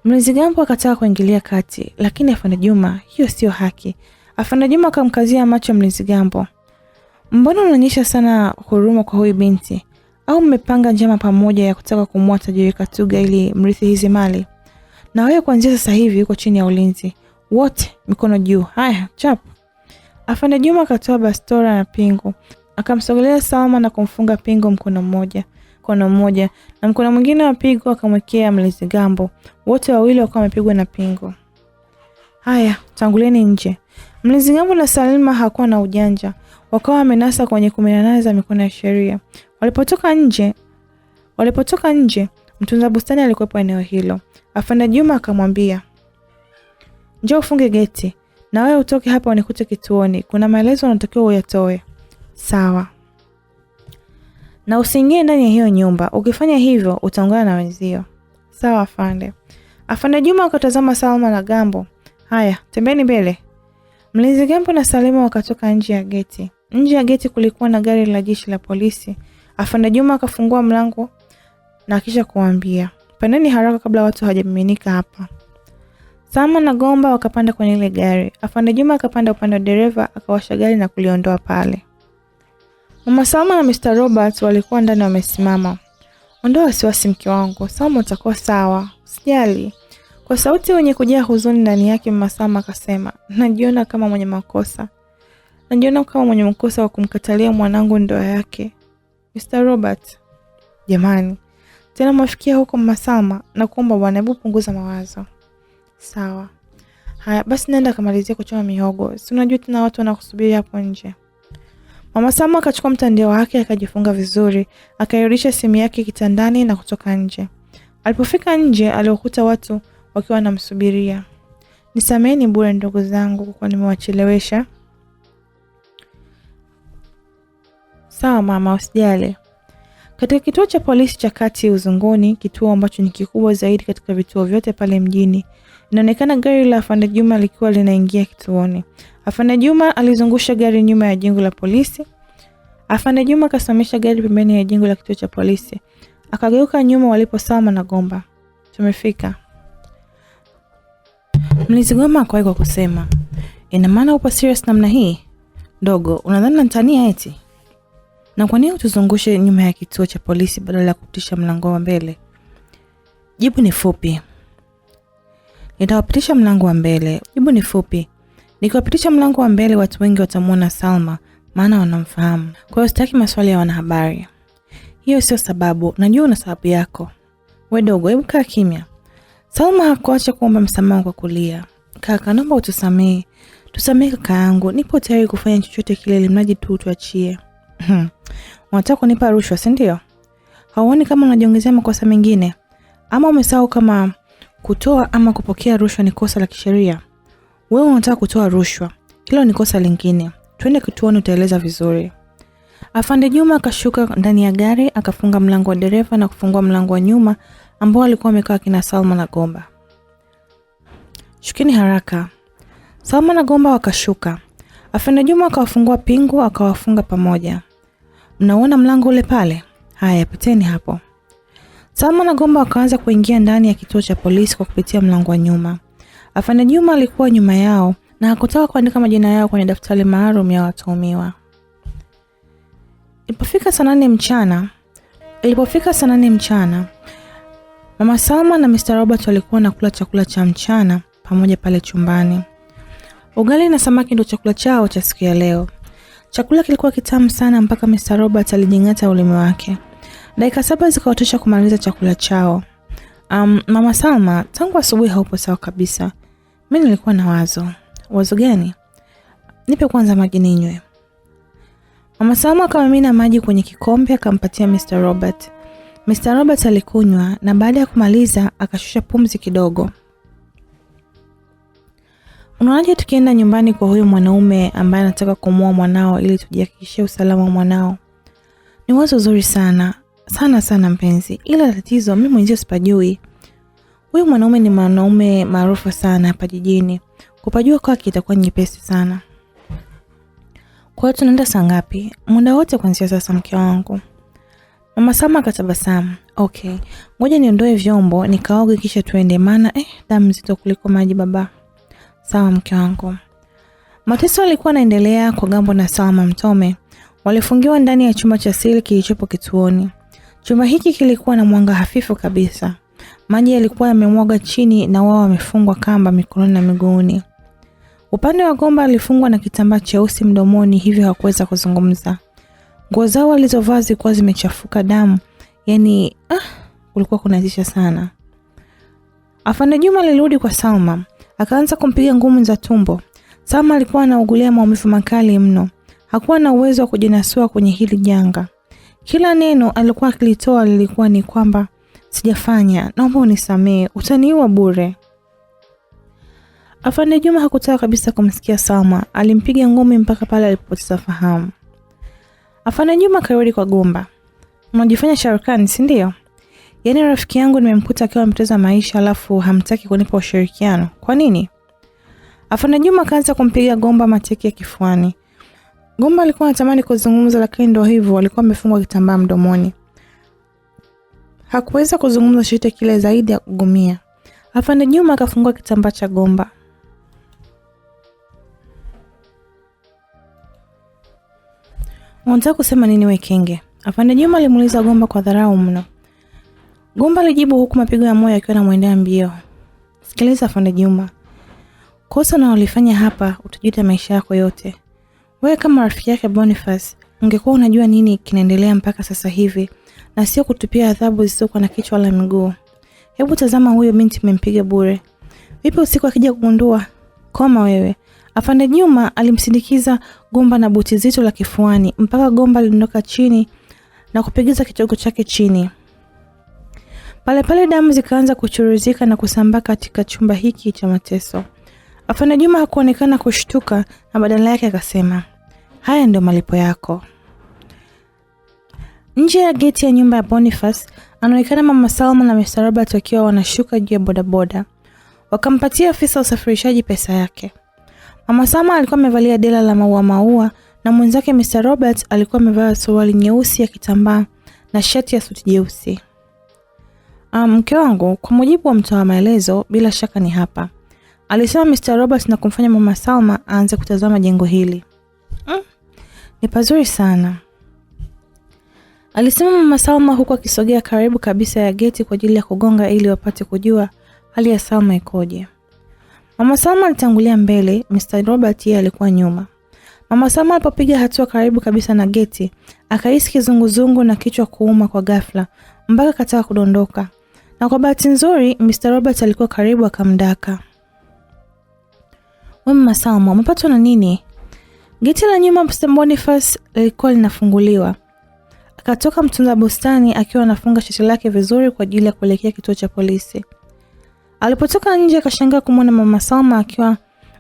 Mlinzi Gambo akataka kuingilia kati, lakini Afande Juma, hiyo sio haki. Afande Juma akamkazia macho Mlinzi Gambo. Mbona unaonyesha sana huruma kwa huyu binti? Au mmepanga njama pamoja ya kutaka kumua tajiri Katuga ili mrithi hizi mali? Na wewe kuanzia sasa hivi uko chini ya ulinzi. Wote mikono juu. Haya, chap. Afande Juma akatoa bastora na pingu. Akamsogelea Salma na kumfunga pingu mkono mmoja na mkono mwingine wa pingu akamwekea Mlinzi Gambo. Wote wawili wakawa wamepigwa na pingu. Haya, tanguleni nje. Mlinzi Gambo na Salma hakuwa na ujanja. Wakawa wamenasa kwenye 18 za mikono ya sheria. Walipotoka nje, mtunza bustani alikuwepo eneo hilo. Afande Juma akamwambia, njoo ufunge geti, na wewe utoke hapa unikute kituoni. Kuna maelezo unatakiwa uyatoe. Sawa. Na usiingie ndani ya hiyo nyumba. Ukifanya hivyo utaungana na wenzio. Sawa afande. Afande Juma akatazama Salma na Gambo. Haya, tembeni mbele. Mlinzi Gembo na Salima wakatoka nje ya geti. Nje ya geti kulikuwa na gari la jeshi la polisi. Afande Juma akafungua mlango na kisha kuambia, "Pandeni haraka kabla watu hawajamiminika hapa." Salma na Gomba wakapanda kwenye ile gari. Afande Juma akapanda upande wa dereva, akawasha gari na kuliondoa pale. Mama Salma na Mr. Robert walikuwa ndani wamesimama. "Ondoa wasiwasi mke wangu, Salma utakuwa sawa, usijali." Kwa sauti yenye kujaa huzuni ndani yake Mama Salma akasema, "Najiona kama mwenye makosa. Najiona kama mwenye makosa wa kumkatalia mwanangu ndoa yake. Mr. Robert." "Jamani, tena mafikia huko Mama Salma, na kuomba bwana hebu punguza mawazo." "Sawa. Haya basi nenda kamalizia kuchoma mihogo. Si unajua tuna watu wanakusubiri hapo nje." Mama Salma akachukua mtandio wake akajifunga vizuri, akairudisha simu yake kitandani na kutoka nje. Alipofika nje alikuta watu wakiwa wanamsubiria. "Nisameheni bure ndugu zangu kwa nimewachelewesha." "Sawa mama, usijali." Katika kituo cha polisi cha Kati Uzunguni, kituo ambacho ni kikubwa zaidi katika vituo vyote pale mjini, inaonekana gari la Afande Juma likiwa linaingia kituoni. Afande Juma alizungusha gari nyuma ya jengo la polisi. Afande Juma akasimamisha gari pembeni ya jengo la kituo cha polisi. Akageuka nyuma walipo Salma na Gomba. "Tumefika." Mlinzi Gomba akawahi kwa kusema, "Ina maana upo serious namna hii? Dogo, unadhani natania eti? Na kwa nini utuzungushe nyuma ya kituo cha polisi badala ya kupitisha mlango wa mbele?" "Jibu ni fupi." "Nitawapitisha mlango wa mbele." "Jibu ni fupi. Nikiwapitisha mlango wa mbele watu wengi watamuona Salma, maana wanamfahamu. Kwa hiyo sitaki maswali ya wanahabari." "Hiyo sio sababu, najua una sababu yako." "Wewe dogo, hebu kaa kimya." Salma hakuacha kuomba msamaha kwa kulia. "Kaka, naomba utusamee. Tusamee kaka yangu, nipo tayari kufanya chochote kile ili mradi tu tuachie." "Unataka kunipa rushwa, si ndio? Hauoni kama unajiongezea makosa mengine? Ama umesahau kama kutoa ama kupokea rushwa ni kosa la kisheria?" "Wewe unataka kutoa rushwa. Hilo ni kosa lingine. Twende kituoni utaeleza vizuri." Afande Juma akashuka ndani ya gari, akafunga mlango wa dereva na kufungua mlango wa nyuma ambao alikuwa amekaa kina Salma na Gomba. "Shukeni haraka." Salma na Gomba wakashuka. Afande Juma akawafungua pingu, akawafunga pamoja. "Mnaona mlango ule pale? Haya, piteni hapo." Salma na Gomba wakaanza kuingia ndani ya kituo cha polisi kwa kupitia mlango wa nyuma. Afande Juma alikuwa nyuma yao na hakutaka kuandika majina yao kwenye daftari maalum ya watuhumiwa. Ilipofika saa 8 mchana, Mama Salma na Mr. Robert walikuwa nakula chakula cha mchana pamoja pale chumbani. Ugali na samaki ndio chakula chao cha siku ya leo. Chakula kilikuwa kitamu sana mpaka Mr. Robert alijingata ulimi wake. Dakika 7 zikawatosha kumaliza chakula chao. Mama Salma, tangu asubuhi haupo sawa kabisa. Mimi nilikuwa na wazo." "Wazo gani?" "Nipe kwanza maji ninywe." Mama Salma akamimina maji kwenye kikombe akampatia Mr. Robert. Mr. Robert alikunywa na baada ya kumaliza akashusha pumzi kidogo. "Unaonaje tukienda nyumbani kwa huyo mwanaume ambaye anataka kumuoa mwanao ili tujihakikishie usalama wa mwanao?" "Ni wazo zuri sana. Sana mpenzi. Ila tatizo mimi mwenyewe sipajui. Huyo mwanaume ni mwanaume maarufu sana hapa jijini. Kupajua kwake itakuwa nyepesi sana." "Kwa hiyo tunaenda saa ngapi?" "Muda wote kuanzia sasa mke wangu." Mama Salma akatabasamu. "Okay, ngoja niondoe vyombo nikaoge kisha tuende, maana damu nzito kuliko maji baba." "Sawa mke wangu." Mateso alikuwa anaendelea kwa Gambo na Salma Mtome. Walifungiwa ndani ya chumba cha siri kilichopo kituoni. Chumba hiki kilikuwa na mwanga hafifu kabisa. Maji yalikuwa yamemwaga chini na wao wamefungwa kamba mikononi na miguuni. Upande wa Gomba alifungwa na kitambaa cheusi mdomoni, hivyo hakuweza kuzungumza. Nguo zao walizovaa zilikuwa zimechafuka damu. Yaani kulikuwa kunatisha sana. Afande Juma alirudi kwa Salma, akaanza kumpiga ngumi za tumbo. Salma alikuwa anaugulia maumivu makali mno. Hakuwa na uwezo wa kujinasua kwenye hili janga. Kila neno alikuwa akilitoa lilikuwa ni kwamba, "Sijafanya, naomba unisamee, utaniua bure." Afande Juma hakutaka kabisa kumsikia Salma. Alimpiga ngumi mpaka pale alipopoteza fahamu. Afande Juma karudi kwa Gomba. "Unajifanya Sharukani, si ndio? Yaani rafiki yangu nimemkuta akiwa amepoteza maisha alafu hamtaki kunipa ushirikiano. Kwa nini?" Afande Juma akaanza kumpiga Gomba mateke ya kifuani. Gomba alikuwa anatamani kuzungumza, lakini ndio hivyo, alikuwa amefungwa kitambaa mdomoni. Hakuweza kuzungumza chochote kile zaidi ya kugumia. Afande Juma akafungua kitambaa cha Gomba. "Unataka kusema nini wewe kenge?" Afande Juma alimuuliza Gomba kwa dharau mno. Gomba alijibu huku mapigo ya moyo yakiwa yanamwendea mbio. "Sikiliza Afande Juma. Kosa unalofanya hapa utajuta maisha yako yote. Wewe kama rafiki yake Boniface, ungekuwa unajua nini kinaendelea mpaka sasa hivi na sio kutupia adhabu zisizokuwa na kichwa wala miguu. Hebu tazama huyo binti umempiga bure. Vipi usiku akija kugundua? Koma wewe." Afande Juma alimsindikiza Gomba na buti zito la kifuani mpaka Gomba aliondoka chini na kupigiza kichogo chake chini. Pale pale damu zikaanza kuchuruzika na kusambaa katika chumba hiki cha mateso. Afande Juma hakuonekana kushtuka na badala yake akasema, "Haya ndio malipo yako." Nje ya geti ya nyumba ya Boniface anaonekana Mama Salma na Mr. Robert wakiwa wanashuka juu ya bodaboda. Wakampatia afisa usafirishaji pesa yake. Mama Salma alikuwa amevalia dela la maua na mwenzake Mr. Robert alikuwa amevaa suruali nyeusi ya kitambaa na shati ya suti jeusi. "Mke wangu, kwa mujibu wa mtoa maelezo, bila shaka ni hapa," alisema Mr. Robert na kumfanya Mama Salma aanze kutazama jengo hili. "Ni pazuri sana," alisema Mama Salma huku akisogea karibu kabisa ya geti kwa ajili ya kugonga ili wapate kujua hali ya Salma ikoje. Mama Salma alitangulia mbele, Mr. Robert yeye alikuwa nyuma. Mama Salma alipopiga hatua karibu kabisa na geti, akahisi kizunguzungu na kichwa kuuma kwa ghafla mpaka kataka kudondoka. Na kwa bahati nzuri Mr. Robert alikuwa karibu akamdaka. "Wewe Mama Salma, umepatwa na nini?" Geti la nyuma Mr. Boniface lilikuwa linafunguliwa. Akatoka mtunza bustani akiwa anafunga shati lake vizuri kwa ajili ya kuelekea kituo cha polisi. Alipotoka nje akashangaa kumwona Mama Salma akiwa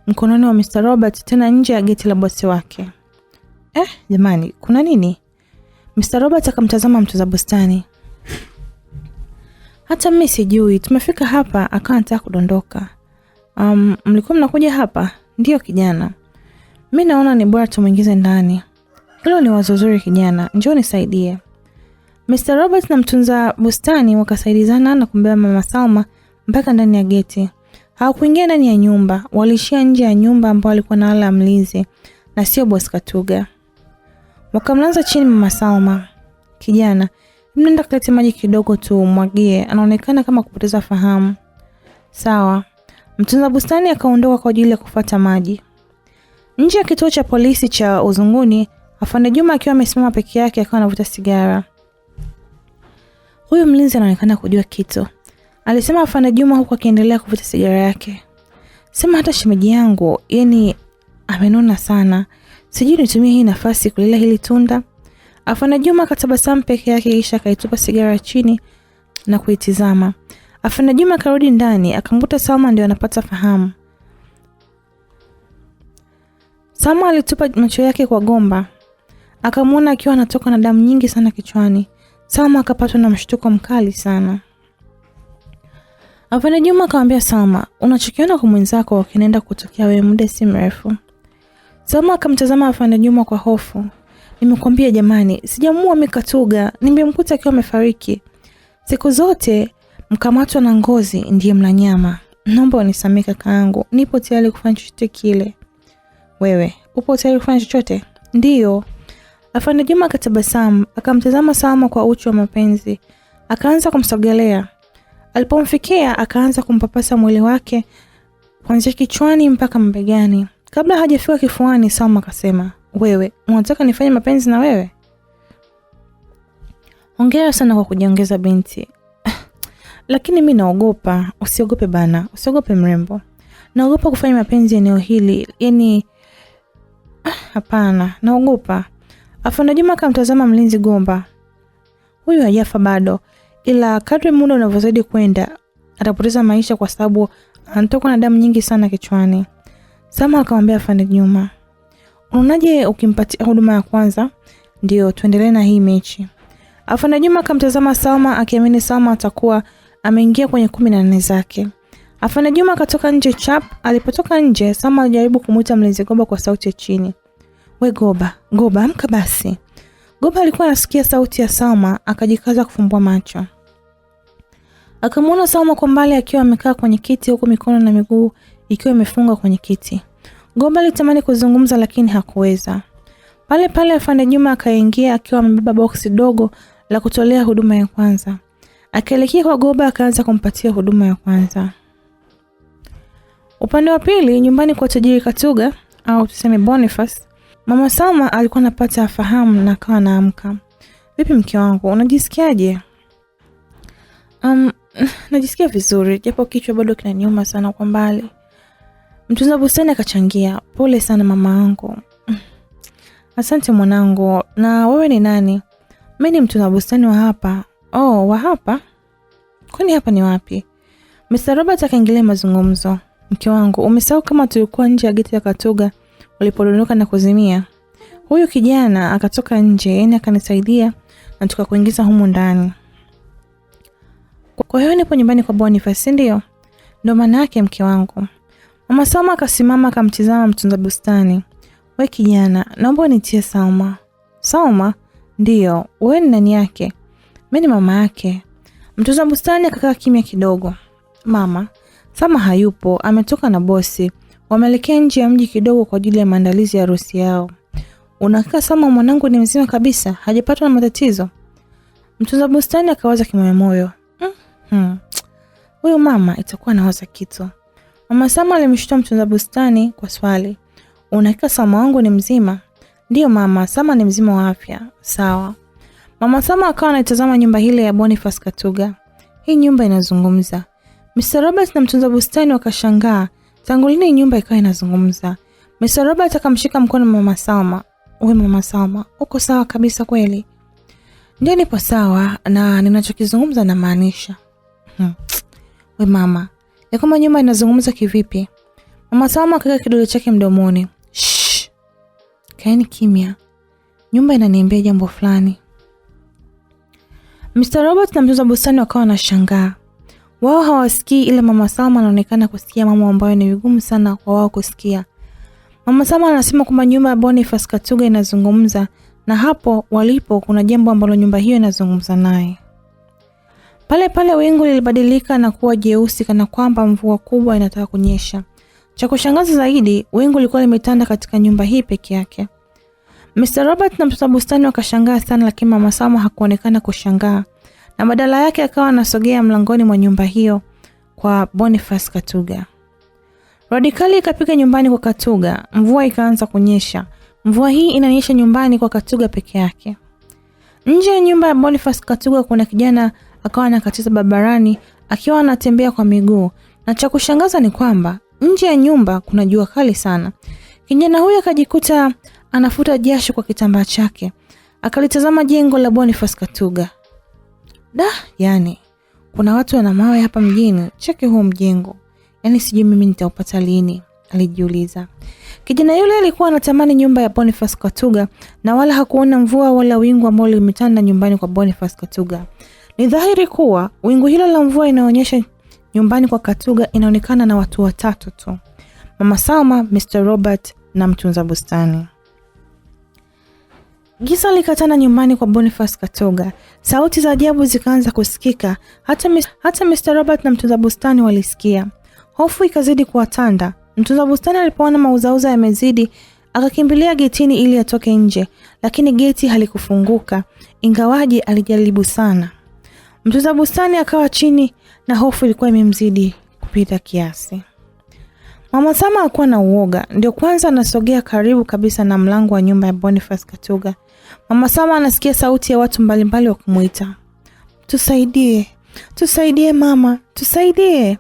mkononi wa Mr. Robert tena nje ya geti la bosi wake. Jamani, kuna nini?" Mr. Robert akamtazama mtunza bustani. "Hata mimi sijui, tumefika hapa akawa anataka kudondoka." Mlikuwa mnakuja hapa?" "Ndio kijana." "Mimi naona ni bora tumuingize ndani." "Hilo ni wazo zuri kijana, njoo nisaidie." Mr. Robert na mtunza bustani wakasaidizana na kumbeba Mama Salma mpaka ndani ya geti. Hawakuingia ndani ya nyumba, walishia nje ya nyumba ambao alikuwa na ala mlinzi na sio boss Katuga. Wakamlaza chini Mama Salma. "Kijana, mnaenda kuleta maji kidogo tu mwagie, anaonekana kama kupoteza fahamu." "Sawa." Mtunza bustani akaondoka kwa ajili ya kufuata maji. Nje ya kituo cha polisi cha Uzunguni, Afande Juma akiwa amesimama peke yake akawa anavuta sigara. "Huyu mlinzi anaonekana kujua kitu," alisema Afande Juma huku akiendelea kuvuta sigara yake. "Sema hata shemeji yangu, yani amenona sana. Sijui nitumie hii nafasi kulila hili tunda." Afande Juma akatabasamu peke yake kisha akaitupa sigara chini na kuitizama. Afande Juma akarudi ndani, akamkuta Salma ndio anapata fahamu. Salma alitupa macho yake kwa Gomba. Akamuona akiwa anatoka na damu nyingi sana kichwani. Salma akapatwa na mshtuko mkali sana. Afande Juma akamwambia Salma, "Unachokiona kwa mwenzako kinaenda kutokea wewe muda si mrefu." Salma akamtazama Afande Juma kwa hofu. "Nimekwambia jamani, sijamuua Mikatuga, nimemkuta akiwa amefariki. Siku zote mkamatwa na ngozi ndiye mla nyama. Naomba unisamehe kakaangu, nipo tayari kufanya chochote kile." "Wewe, upo tayari kufanya chochote?" "Ndio." Afande Juma akatabasamu, akamtazama Salma kwa uchu wa mapenzi. Akaanza kumsogelea. Alipomfikia akaanza kumpapasa mwili wake kuanzia kichwani mpaka mabegani. Kabla hajafika kifuani, Salma akasema, "Wewe, unataka nifanye mapenzi na wewe?" "Hongera sana kwa kujiongeza binti." "Lakini mimi naogopa." "Usiogope bana, usiogope mrembo. Naogopa kufanya mapenzi eneo hili. Yaani hapana, naogopa." Afande Juma akamtazama mlinzi Gomba. "Huyu hajafa bado, ila kadri muda unavyozidi kwenda atapoteza maisha kwa sababu anatoka na damu nyingi sana kichwani." Salma akamwambia Afande Juma, "Unaje ukimpatia huduma ya kwanza ndio tuendelee na hii mechi?" Afande Juma akamtazama Salma akiamini Salma atakuwa ameingia kwenye 14 zake. Afande Juma akatoka nje chap. Alipotoka nje, Salma alijaribu kumuita mlinzi Goba kwa sauti ya chini. We Goba, Goba amka basi. Goba alikuwa anasikia sauti ya Salma, akajikaza kufumbua macho. Akamuona Salma kwa mbali akiwa amekaa kwenye kiti huku mikono na miguu ikiwa imefungwa kwenye kiti. Goba alitamani kuzungumza lakini hakuweza. Pale pale Afande Juma akaingia akiwa amebeba boksi dogo la kutolea huduma ya kwanza. Akaelekea kwa Goba akaanza kumpatia huduma ya kwanza. Upande wa pili, nyumbani kwa tajiri Katuga au tuseme Boniface, Mama Salma alikuwa anapata fahamu na akawa anaamka. Vipi mke wangu, unajisikiaje? Najisikia vizuri, japo kichwa bado kinaniuma sana kwa mbali. Mtunza bustani akachangia, pole sana mama yangu. Asante mwanangu, na wewe ni nani? Mimi ni mtunza bustani wa hapa. Oh, wa hapa? Kwani hapa ni wapi? Mr. Robert akaingilia mazungumzo. Mke wangu, umesahau kama tulikuwa nje ya geti ya Katuga ulipodondoka na kuzimia? Huyu kijana akatoka nje, yani akanisaidia na tukakuingiza humu ndani. Kwa hiyo nipo nyumbani kwa Boniface, ndio? Ndio maana yake mke wangu. Mama Salma akasimama akamtizama mtunza bustani. We kijana, naomba unitie Salma. Salma? Ndio, wewe ni nani yake? Mimi ni mama yake. Mtunza bustani akakaa kimya kidogo. Mama, Salma hayupo, ametoka na bosi. Wameelekea nje ya mji kidogo kwa ajili ya maandalizi ya harusi yao. Unakaa Salma mwanangu ni mzima kabisa, hajapatwa na matatizo? Mtunza bustani akawaza kimoyomoyo. Huyo mama itakuwa anawaza kitu. Mama Salma alimshtua mtunza bustani kwa swali. Unakaa Salma wangu ni mzima? Ndio mama, Salma ni mzima wa afya. Sawa. Mama Salma akawa anaitazama nyumba ile ya Boniface Katuga. Hii nyumba inazungumza. Mr. Robert na mtunza bustani wakashangaa. Tangu lini nyumba ikawa inazungumza? Mr. Robert akamshika mkono mama Salma. Wewe mama Salma, uko sawa kabisa kweli? Ndio nipo sawa na ninachokizungumza na maanisha. We mama, ya kama nyumba inazungumza kivipi? Mama Salma akaweka kidole chake mdomoni. Shh. Kaeni kimya. Nyumba inaniambia jambo fulani. Mr. Robert na mtunza bustani wakawa wanashangaa. Wao hawasikii ila mama Salma anaonekana kusikia mambo ambayo ni vigumu sana kwa wao kusikia. Mama Salma anasema kwamba nyumba ya Boniface Katuga inazungumza na hapo walipo kuna jambo ambalo nyumba hiyo inazungumza naye. Pale pale wingu lilibadilika na kuwa jeusi kana kwamba mvua kubwa inataka kunyesha. Cha kushangaza zaidi, wingu lilikuwa limetanda katika nyumba hii peke yake. Mr. Robert na mtunza bustani wakashangaa sana, lakini mama Salma hakuonekana kushangaa. Na badala yake akawa anasogea mlangoni mwa nyumba hiyo kwa Boniface Katuga. Radikali ikapiga nyumbani kwa Katuga, mvua ikaanza kunyesha. Mvua hii inanyesha nyumbani kwa Katuga peke yake. Nje ya nyumba ya Boniface Katuga kuna kijana akawa anakatiza barabarani akiwa anatembea kwa miguu. Na cha kushangaza ni kwamba nje ya nyumba kuna jua kali sana. Kijana huyo akajikuta anafuta jasho kwa kitambaa chake. Akalitazama jengo la Boniface Katuga. Yani, kuna watu wana mawe hapa mjini, cheki huo mjengo. Yani sijui mimi nitaupata lini, alijiuliza. Kijana yule alikuwa anatamani nyumba ya Boniface Katuga na wala hakuona mvua wala wingu ambalo limetanda nyumbani kwa Boniface Katuga. Ni dhahiri kuwa wingu hilo la mvua inaonyesha nyumbani kwa Katuga inaonekana na watu watatu tu. Mama Salma, Mr. Robert na mtunza bustani. Giza likatanda nyumbani kwa Boniface Katuga. Sauti za ajabu zikaanza kusikika. Hata Mr. Robert na mtunza bustani walisikia. Hofu ikazidi kuwatanda. Mtunza bustani alipoona mauzauza yamezidi, akakimbilia getini ili atoke nje, lakini geti halikufunguka, ingawaje alijaribu sana. Mtunza bustani akawa chini na hofu ilikuwa imemzidi kupita kiasi. Mama Salma alikuwa na uoga, ndio kwanza anasogea karibu kabisa na mlango wa nyumba ya Boniface Katuga. Mama Salma anasikia sauti ya watu mbalimbali wakumuita. Tusaidie, tusaidie mama, tusaidie.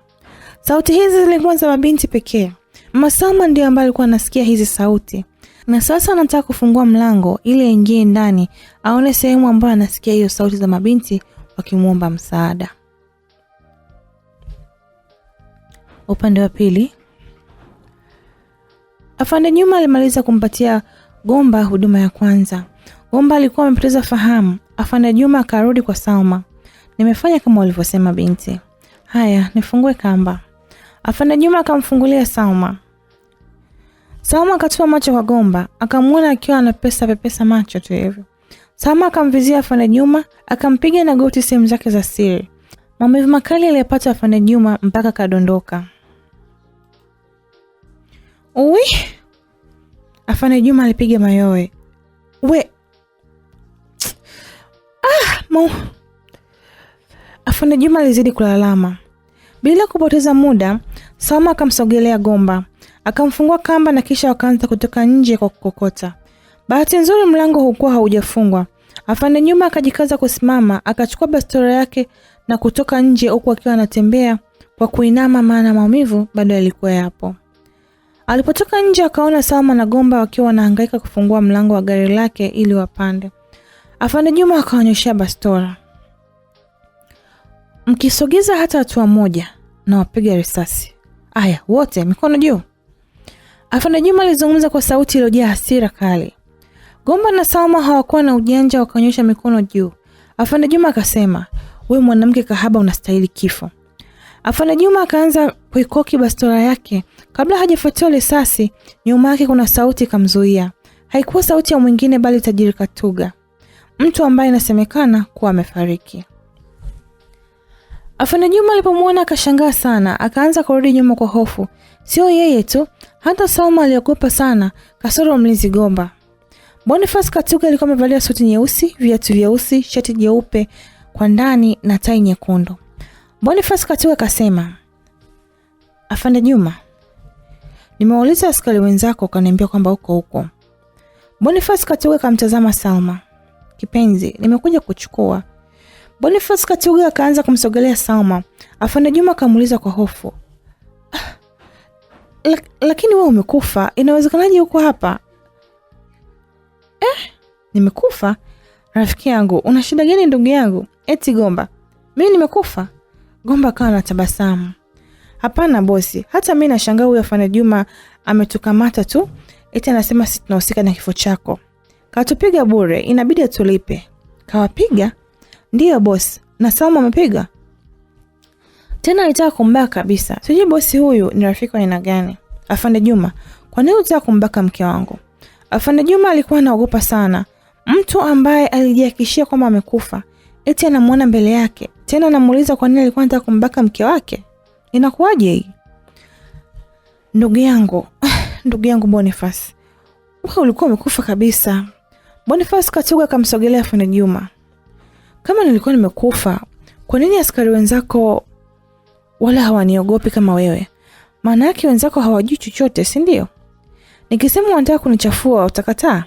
Sauti hizi zilikuwa za mabinti pekee. Mama Salma ndiye ambaye alikuwa anasikia hizi sauti. Na sasa anataka kufungua mlango ili aingie ndani, aone sehemu ambayo anasikia hiyo sauti za mabinti wakimuomba msaada. Upande wa pili, Afande Juma alimaliza kumpatia Gomba huduma ya kwanza. Gomba alikuwa amepoteza fahamu. Afande Juma akarudi kwa Salma. Nimefanya kama walivyosema binti. Haya, nifungue kamba. Afande Juma akamfungulia Salma. Salma akatupa macho kwa Gomba, akamuona akiwa anapesa macho tu hivyo. Salma akamvizia Afande Juma, akampiga na goti sehemu zake za siri. Maumivu makali aliyopata Afande Juma mpaka kadondoka. Uwi! Afande Juma alipiga mayowe. We! Afande Juma alizidi kulalama. Bila kupoteza muda, Salma akamsogelea Gomba, akamfungua kamba na kisha wakaanza kutoka nje kwa kukokota. Bahati nzuri mlango haukuwa haujafungwa. Afande Juma akajikaza kusimama, akachukua bastola yake na kutoka nje huku akiwa anatembea kwa kuinama, maana maumivu bado yalikuwa yapo. Alipotoka nje akaona Salma na Gomba wakiwa wanahangaika kufungua mlango wa gari lake ili wapande. Afande Juma akaonyesha bastola. Mkisogeza hata hatua moja na wapiga risasi. Aya, wote mikono juu. Afande Juma alizungumza kwa sauti iliyojaa hasira kali. Gomba na Salma hawakuwa na ujanja, wakaonyesha mikono juu. Afande Juma akasema, "Wewe mwanamke kahaba unastahili kifo." Afande Juma akaanza kuikoki bastola yake. Kabla hajafuatia risasi, nyuma yake kuna sauti kamzuia. Haikuwa sauti ya mwingine bali Tajiri Katuga, mtu ambaye inasemekana kuwa amefariki. Afande Juma alipomuona akashangaa sana, akaanza kurudi nyuma kwa hofu. Sio yeye tu, hata Salma aliogopa sana, kasoro mlinzi Gomba. Boniface Katuga alikuwa amevalia suti nyeusi, viatu vyeusi, shati jeupe kwa ndani na tai nyekundu. Boniface Katuga akasema, "Afande Juma, nimeuliza askari wenzako kaniambia kwamba uko huko." Boniface Katuga akamtazama Salma. "Kipenzi, nimekuja kuchukua." Boniface Katuga akaanza kumsogelea Salma. Afande Juma akamuuliza kwa hofu, lakini wewe umekufa, inawezekanaje uko hapa?" Nimekufa? Rafiki yangu, una shida gani ndugu yangu? Eti Gomba, mimi nimekufa? Gomba akawa anatabasamu. "Hapana bosi, hata mimi nashangaa huyu Afande Juma ametukamata tu, eti anasema sisi tunahusika na kifo chako. Katupiga bure, inabidi atulipe." "Kawapiga?" "Ndio bosi, na Salma amepiga. Tena alitaka kumbaka kabisa. Sijui bosi huyu ni rafiki wa aina gani." "Afande Juma, kwa nini unataka kumbaka mke wangu?" Afande Juma alikuwa anaogopa sana. Mtu ambaye alijihakikishia kwamba amekufa, eti anamuona mbele yake, tena anamuuliza kwa nini alikuwa anataka kumbaka mke wake. Inakuwaje hii? Ndugu yangu Boniface, wewe ulikuwa umekufa kabisa." Boniface Katuga akamsogelea Afande Juma. "Kama nilikuwa nimekufa, kwa nini askari wenzako wala hawaniogopi kama wewe? Maana yake wenzako hawajui chochote, si ndio? Nikisema wanataka kunichafua utakataa?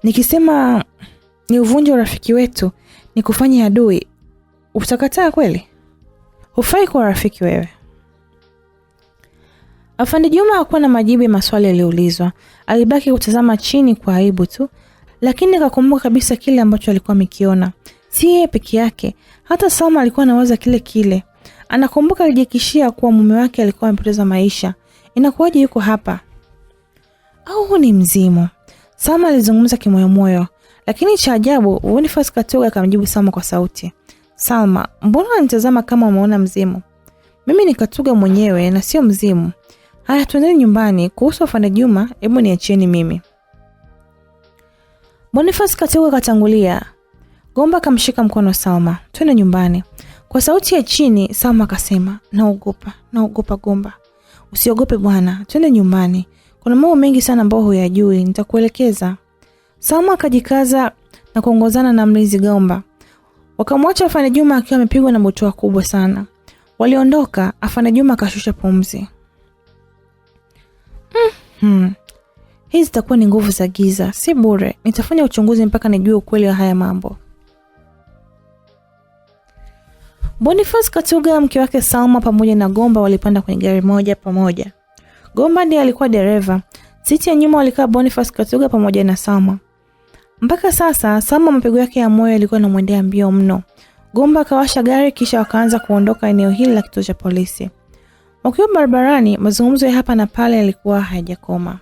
Nikisema ni uvunje urafiki wetu, ni kufanya adui, utakataa kweli? Hufai kuwa rafiki wewe." Afande Juma hakuwa na majibu ya maswali yaliyoulizwa. Alibaki kutazama chini kwa aibu tu, lakini akakumbuka kabisa kile ambacho alikuwa amekiona. Si yeye peke yake, hata Salma alikuwa anawaza kile. Anakumbuka alijikishia kuwa mume wake alikuwa amepoteza maisha. Inakuwaje yuko hapa? Au huu ni mzimu? Salma alizungumza kimoyomoyo, lakini cha ajabu Boniface Katuga akamjibu Salma kwa sauti. "Salma, mbona unanitazama kama umeona mzimu? Mimi ni Katuga mwenyewe na sio mzimu. Haya, tuendeni nyumbani. Kuhusu Afande Juma, hebu niachieni mimi." Boniface Katuga katangulia. Gomba akamshika mkono Salma. "Twende nyumbani." Kwa sauti ya chini Salma akasema, naogopa Gomba." "Usiogope bwana, twende nyumbani. Kuna mambo mengi sana ambayo huyajui, nitakuelekeza." Salma akajikaza na kuongozana na mlinzi Gomba. Wakamwacha Afande Juma akiwa amepigwa na butwaa kubwa sana. Waliondoka, Afande Juma akashusha pumzi. Hizi zitakuwa ni nguvu za giza, si bure. Nitafanya uchunguzi mpaka nijue ukweli wa haya mambo. Boniface Katuga, mke wake Salma pamoja na Gomba walipanda kwenye gari moja pamoja. Gomba ndiye alikuwa dereva. Siti ya nyuma walikaa Boniface Katuga pamoja na Salma. Mpaka sasa Salma mapigo yake ya moyo yalikuwa yanamwendea mbio mno. Gomba akawasha gari kisha wakaanza kuondoka eneo hili la kituo cha polisi. Wakiwa barabarani, mazungumzo ya hapa na pale yalikuwa hayajakoma.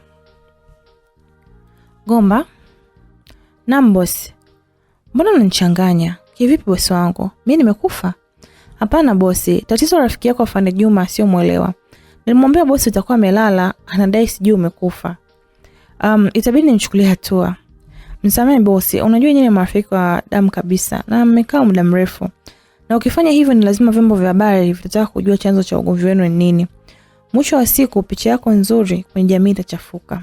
"Gomba?" "Naam bosi." "Mbona unanichanganya? Kivipi bosi wangu? Mimi nimekufa?" "Hapana bosi, tatizo rafiki yako Afande Juma sio muelewa. Nilimwambia bosi utakuwa amelala, anadai sijui umekufa. Itabidi nimchukulie hatua. Msamehe bosi, unajua nyinyi ni marafiki wa damu kabisa na mmekaa muda mrefu. Na ukifanya hivyo ni lazima vyombo vya habari vitataka kujua chanzo cha ugomvi wenu ni nini. Mwisho wa siku picha yako nzuri kwenye jamii itachafuka.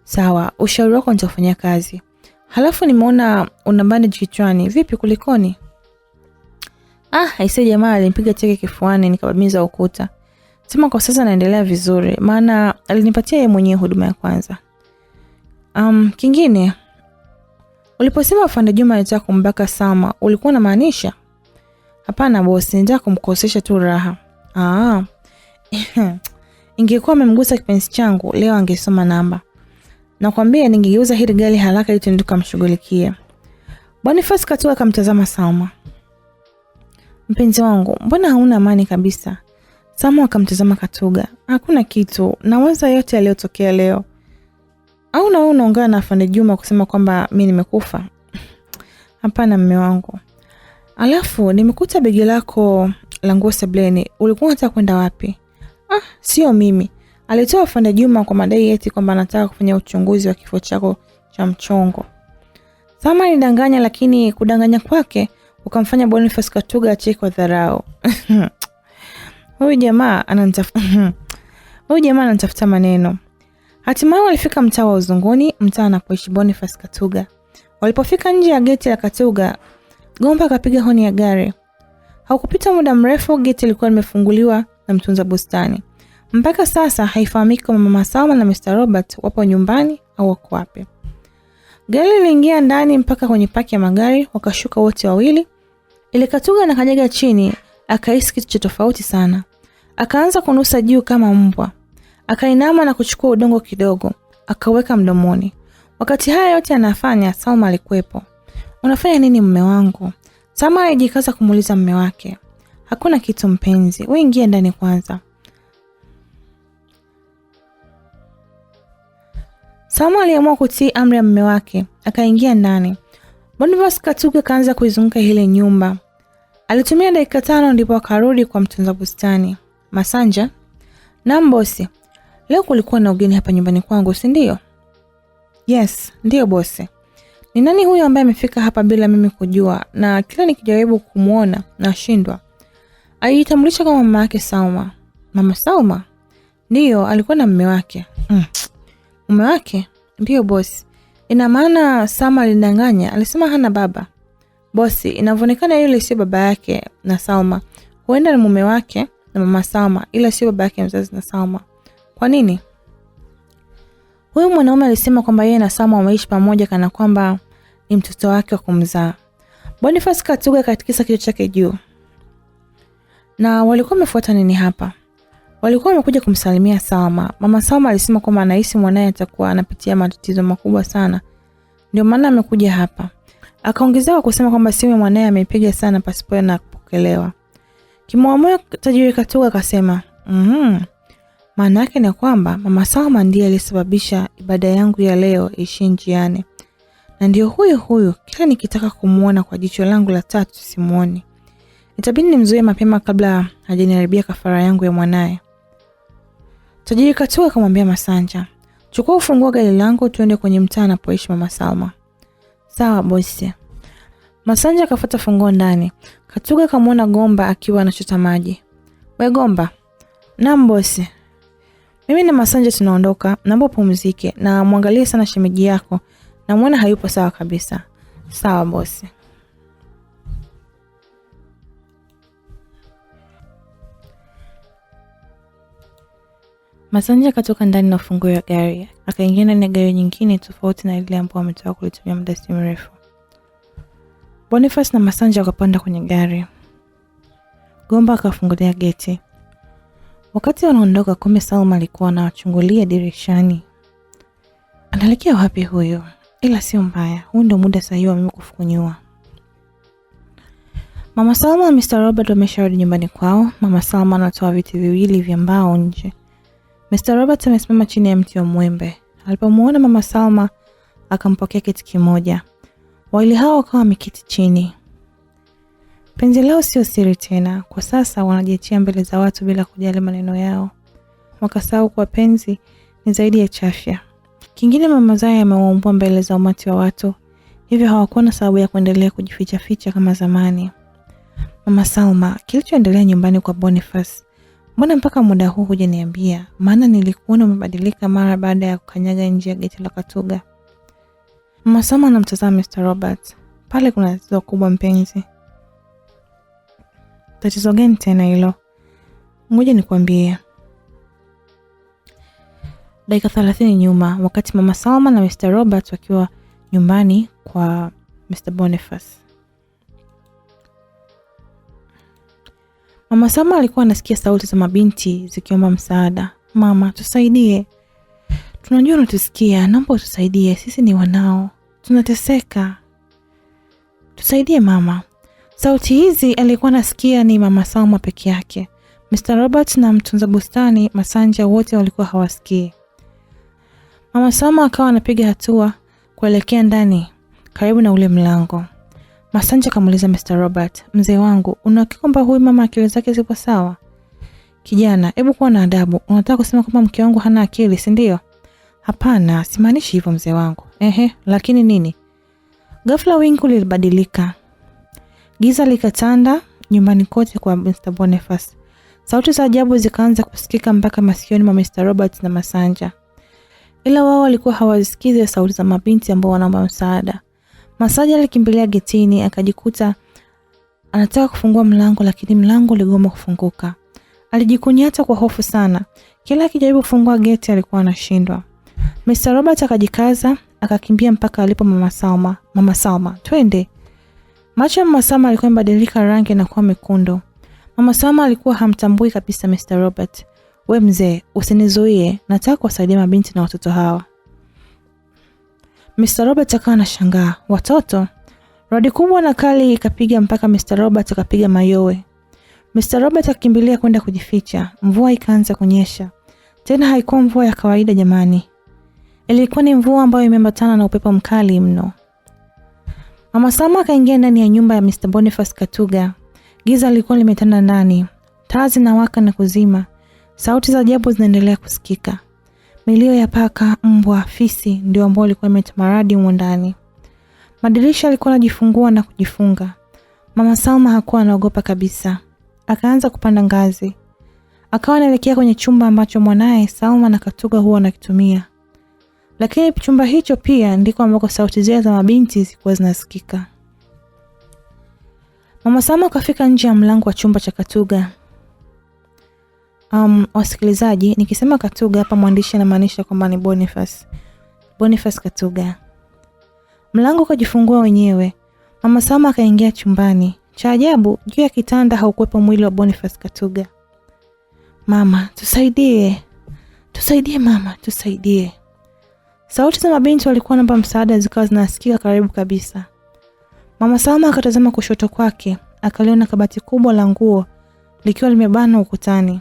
Sawa, ushauri wako nitafanyia kazi. Halafu nimeona una bandage kichwani, vipi kulikoni? Aisee jamaa alinipiga teke kifuani nikabamiza ukuta. Sema kwa sasa naendelea vizuri, maana alinipatia yeye mwenyewe huduma ya kwanza. Kingine, uliposema afande Juma alitaka kumbaka Salma, ulikuwa unamaanisha? Hapana bosi, nitaka kumkosesha tu raha. Ingekuwa amemgusa kipenzi changu, leo angesoma namba. Nakwambia ningegeuza hili gari haraka ili tuende tukamshughulikie. Boniface Katuga akamtazama Salma. Mpenzi wangu, mbona hauna amani kabisa? Salma akamtazama Katuga. Hakuna kitu, nawaza yote yaliyotokea leo. Au na wewe unaongea na afande Juma kusema kwamba mimi nimekufa? Hapana mume wangu. Alafu nimekuta begi lako la nguo sebleni. Ulikuwa unataka kwenda wapi? Sio mimi. Alitoa afande Juma kwa madai eti kwamba anataka kufanya uchunguzi wa kifo chako cha mchongo. Salma alidanganya, lakini kudanganya kwake ukamfanya Boniface Katuga acheke kwa dharau. Huyu jamaa ananitafuta maneno. Hatimaye walifika mtaa wa Uzunguni, mtaa anapoishi Boniface Katuga. Walipofika nje ya geti la Katuga, Gomba akapiga honi ya gari. Haukupita muda mrefu geti lilikuwa limefunguliwa na mtunza bustani. Mpaka sasa haifahamiki kama Mama Salma na Mr. Robert wapo nyumbani au wako wapi. Gari liliingia ndani mpaka kwenye paki ya magari, wakashuka wote wawili. Ile Katuga na kanyaga chini, akahisi kitu cha tofauti sana. Akaanza kunusa juu kama mbwa. Akainama na kuchukua udongo kidogo, akaweka mdomoni. Wakati haya yote anafanya, Salma alikuwepo. Unafanya nini mume wangu? Salma alijikaza kumuuliza mume wake. Hakuna kitu mpenzi, wewe ingia ndani kwanza. Salma aliamua kutii amri ya mume wake, akaingia ndani. Boniface Katuga kaanza kuizunguka ile nyumba. Alitumia dakika 5 ndipo akarudi kwa mtunza bustani. Masanja, naam bosi. Leo kulikuwa na ugeni hapa nyumbani kwangu, si ndio? Yes, ndio bosi. Ni nani huyo ambaye amefika hapa bila mimi kujua na kila nikijaribu kumuona nashindwa? Alijitambulisha kama mama yake Salma. Mama Salma? Ndio, alikuwa na mume wake. Mume wake? Ndio bosi. Ina maana Salma alidanganya, alisema hana baba. Bosi, inavyoonekana yule sio baba yake na Salma. Huenda ni mume wake na Mama Salma, ila sio baba yake mzazi na Salma. Kwa nini? Huyu mwanaume alisema kwamba yeye na Salma wameishi pamoja kana kwamba ni mtoto wake wa kumzaa. Boniface Katuga katikisa kichwa chake juu. Na walikuwa wamefuata nini hapa? Walikuwa wamekuja kumsalimia Salma. Mama Salma alisema kwamba anahisi mwanae atakuwa anapitia matatizo makubwa sana. Ndio maana amekuja hapa. Akaongezea kusema kwamba simu mwanae ameipiga sana pasipo na kupokelewa. Kimwamoyo tajiri Katuga akasema, maana yake ni kwamba Mama Salma ndiye alisababisha ibada yangu ya leo ishi njiani. Na ndio huyu kila nikitaka kumuona kwa jicho langu la tatu simuoni. Itabidi nimzuie mapema kabla hajaniharibia kafara yangu ya mwanae. Tajiri Katuga akamwambia Masanja, chukua ufunguo gari langu tuende kwenye mtaa anapoishi Mama Salma. Sawa bosi. Masanja akafuata funguo ndani. Katuga akamuona Gomba akiwa anachota maji. We Gomba. Naam bosi. Mimi na Masanja tunaondoka, naomba pumzike na muangalie sana shemeji yako. Na muone hayupo sawa kabisa. Sawa bosi. Masanja katoka ndani na funguo ya gari, akaingia ndani ya gari nyingine tofauti na ile ambayo ametoka kulitumia muda si mrefu. Boniface na Masanja wakapanda kwenye gari. Gomba akafungulia geti. Wakati wanaondoka, kumbe Salma alikuwa anawachungulia dirishani. Analekea wapi huyo? Ila sio mbaya, huu ndio muda sahihi wa mimi kufukunyua. Mama Salma na Mr. Robert wamesharudi nyumbani kwao. Mama Salma anatoa viti viwili vya mbao nje. Mr. Robert amesimama chini ya mti wa mwembe. Alipomuona Mama Salma akampokea kiti kimoja. Wawili hao wakawa wameketi chini. Penzi lao sio siri tena. Kwa sasa wanajiachia mbele za watu bila kujali maneno yao. wakasahau kwa penzi ni zaidi ya chafya. Kingine mama Zaya amewaumbua mbele za umati wa watu, hivyo hawakuwa na sababu ya kuendelea kujificha ficha kama zamani. Mama Salma, kilichoendelea nyumbani kwa Boniface, mbona mpaka muda huu hujaniambia? Maana nilikuona umebadilika mara baada ya kukanyaga nje ya geti la Katuga. Mama Salma anamtazama Mr. Robert. Pale kuna tatizo kubwa mpenzi. Tatizo gani tena hilo? Ngoja nikwambie. Dakika 30 nyuma, wakati Mama Salma na Mr. Robert wakiwa nyumbani kwa Mr. Boniface. Mama Salma alikuwa anasikia sauti za mabinti zikiomba msaada. Mama, tusaidie. Tunajua unatusikia, naomba utusaidie, sisi ni wanao. Tunateseka. Tusaidie mama. Sauti hizi alikuwa anasikia ni Mama Salma peke yake. Mr. Robert na mtunza bustani Masanja wote walikuwa hawasikii. Mama Salma akawa anapiga hatua kuelekea ndani karibu na ule mlango. Masanja akamuuliza Mr. Robert, mzee wangu, unahakika kwamba huyu mama akili zake zipo sawa? Kijana, hebu kuwa na adabu. Unataka kusema kwamba mke wangu hana akili, si ndio? Hapana, simaanishi hivyo mzee wangu. Lakini nini? Ghafla wingu lilibadilika. Giza likatanda nyumbani kote kwa Mr. Boniface. Sauti za ajabu zikaanza kusikika mpaka masikioni mwa Mr. Robert na Masanja. Ila wao walikuwa hawasikizi sauti za mabinti ambao wanaomba msaada. Masanja alikimbilia getini, akajikuta anataka kufungua mlango, lakini mlango uligoma kufunguka. Alijikunyata kwa hofu sana. Kila akijaribu kufungua geti alikuwa anashindwa. Mr. Robert akajikaza, akakimbia mpaka alipo Mama Salma. Mama Salma, twende. Macho ya Mama Salma alikuwa yamebadilika rangi na kuwa mekundu. Mama Salma alikuwa hamtambui kabisa Mr. Robert. We mzee, usinizuie, nataka kuwasaidia mabinti na watoto hawa. Mr. Robert akawa anashangaa. Watoto? Radi kubwa na kali ikapiga mpaka Mr. Robert akapiga mayowe. Mr. Robert akimbilia kwenda kujificha. Mvua ikaanza kunyesha. Tena haikuwa mvua ya kawaida jamani. Ilikuwa ni mvua ambayo imeambatana na upepo mkali mno. Mama Salma akaingia ndani ya nyumba ya Mr. Boniface Katuga. Giza lilikuwa limetanda ndani. Taa zinawaka na kuzima. Sauti za ajabu zinaendelea kusikika. Milio ya paka, mbwa, fisi ndio ambao walikuwa wametamaradi humo ndani. Madirisha yalikuwa yanajifungua na kujifunga. Mama Salma hakuwa anaogopa kabisa. Akaanza kupanda ngazi. Akawa anaelekea kwenye chumba ambacho mwanae Salma na Katuga huwa wanakitumia. Lakini chumba hicho pia ndiko ambako sauti zile za mabinti zilikuwa zinasikika. Mama Salma kafika nje ya mlango wa chumba cha Katuga. Wasikilizaji, nikisema Katuga hapa mwandishi anamaanisha kwamba ni Boniface Katuga. Mlango ukajifungua wenyewe. Mama Salma akaingia chumbani. Cha ajabu, juu ya kitanda haukuwepo mwili wa Boniface Katuga. Mama, tusaidie. Tusaidie mama, tusaidie. Sauti za mabinti walikuwa wanaomba msaada zikawa zinasikika karibu kabisa. Mama Salma akatazama kushoto kwake, akaliona kabati kubwa la nguo likiwa limebana ukutani.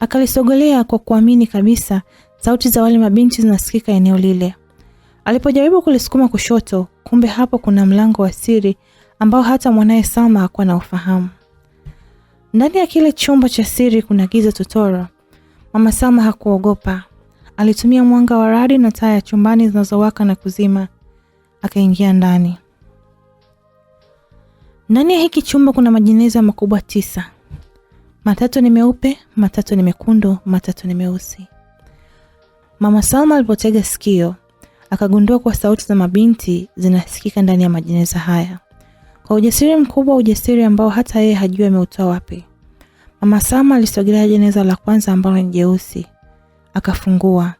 Akalisogelea kwa kuamini kabisa sauti za wale mabinti zinasikika eneo lile. Alipojaribu kulisukuma kushoto, kumbe hapo kuna mlango wa siri ambao hata mwanae Salma hakuwa na ufahamu. Ndani ya kile chumba cha siri kuna giza totoro. Mama Salma hakuogopa. Alitumia mwanga wa radi na taa ya chumbani zinazowaka na kuzima. Akaingia ndani. Ndani ya hiki chumba kuna majeneza makubwa 9. Matatu ni meupe, matatu ni mekundu, matatu ni meusi. Mama Salma alipotega sikio, akagundua kwa sauti za mabinti zinasikika ndani ya majeneza haya. Kwa ujasiri mkubwa, ujasiri ambao hata yeye hajui ameutoa wapi. Mama Salma alisogelea jeneza la kwanza ambalo ni jeusi. Akafungua.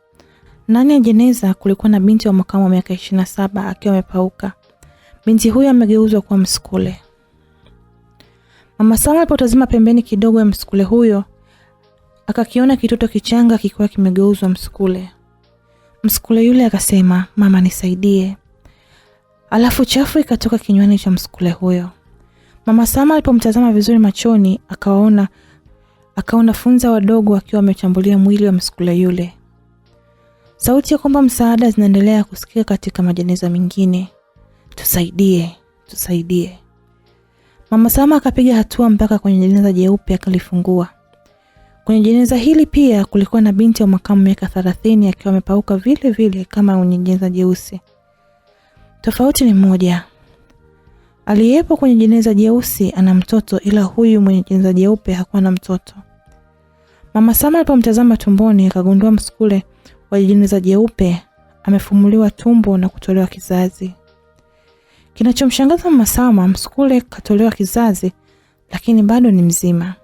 Ndani ya jeneza kulikuwa na binti wa makamo wa miaka 27 akiwa amepauka. Binti huyo amegeuzwa kuwa msukule. Mama Salma alipotazama pembeni kidogo ya msukule huyo, akakiona kitoto kichanga kikiwa kimegeuzwa msukule. Msukule yule akasema, "Mama nisaidie." Alafu chafu ikatoka kinywani cha msukule huyo. Mama Salma alipomtazama vizuri machoni, akaona funza wadogo wakiwa wamechambulia mwili wa msukule yule. Sauti ya kwamba msaada zinaendelea kusikika katika majeneza mengine. Tusaidie, tusaidie. Mama Salma akapiga hatua mpaka kwenye jeneza jeupe akalifungua. Kwenye jeneza hili pia kulikuwa na binti wa makamu miaka 30 akiwa amepauka vile vile kama mwenye jeneza jeusi. Tofauti ni moja. Aliyepo kwenye jeneza jeusi ana mtoto, ila huyu mwenye jeneza jeupe hakuwa na mtoto. Mama Salma alipomtazama tumboni akagundua msukule wa jeneza jeupe amefumuliwa tumbo na kutolewa kizazi. Kinachomshangaza Mama Salma, msukule katolewa kizazi lakini bado ni mzima.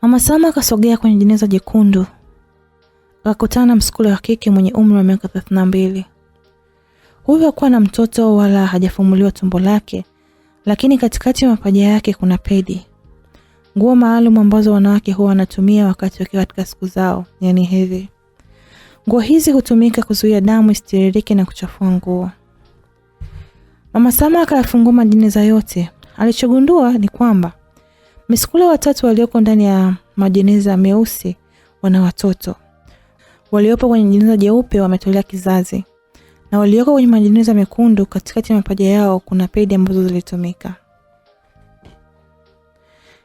Mama Salma akasogea kwenye jeneza jekundu. Akakutana na msukule wa kike mwenye umri wa miaka 32. Huyu hakuwa na mtoto wala hajafumuliwa tumbo lake, lakini katikati ya mapaja yake kuna pedi. Nguo maalum ambazo wanawake huwa wanatumia wakati wakiwa katika siku zao, yani hedhi. Nguo hizi hutumika kuzuia damu isitiririke na kuchafua nguo. Mama Salma akayafungua majeneza yote. Alichogundua ni kwamba misukule watatu walioko ndani ya majeneza meusi wana watoto. Waliopo kwenye jeneza jeupe wametolea kizazi. Na walioko kwenye majeneza mekundu katikati ya mapaja yao kuna pedi ambazo zilitumika.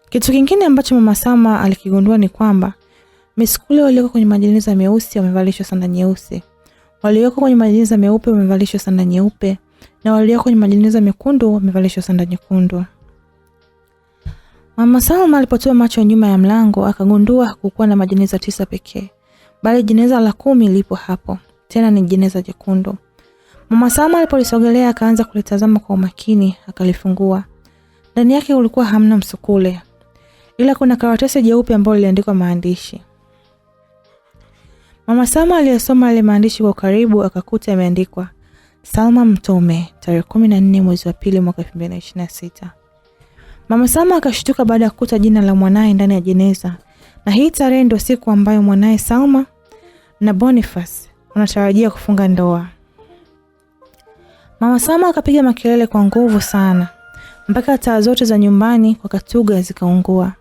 Kitu kingine ambacho Mama Salma alikigundua ni kwamba misukule walioko kwenye majeneza meusi wamevalishwa sanda nyeusi. Walioko kwenye majeneza meupe wamevalishwa sanda nyeupe na walioko kwenye majeneza mekundu wamevalishwa sanda nyekundu. Mama Salma alipotoa macho nyuma ya mlango akagundua hakukuwa na majeneza 9 pekee, bali jeneza la 10 lipo hapo. Tena ni jeneza jekundu. Mama Salma alipolisogelea akaanza kulitazama kwa umakini, akalifungua. Ndani yake ulikuwa hamna msukule, ila kuna karatasi jeupe ambayo iliandikwa maandishi. Mama Salma aliyesoma ile maandishi kwa karibu akakuta imeandikwa Salma Mtome, tarehe 14 mwezi wa pili mwaka 2026. Mama Salma akashtuka baada ya kukuta jina la mwanae ndani ya jeneza, na hii tarehe ndio siku ambayo mwanae Salma na Boniface wanatarajia kufunga ndoa. Mama Salma akapiga makelele kwa nguvu sana mpaka taa zote za nyumbani kwa Katuga zikaungua.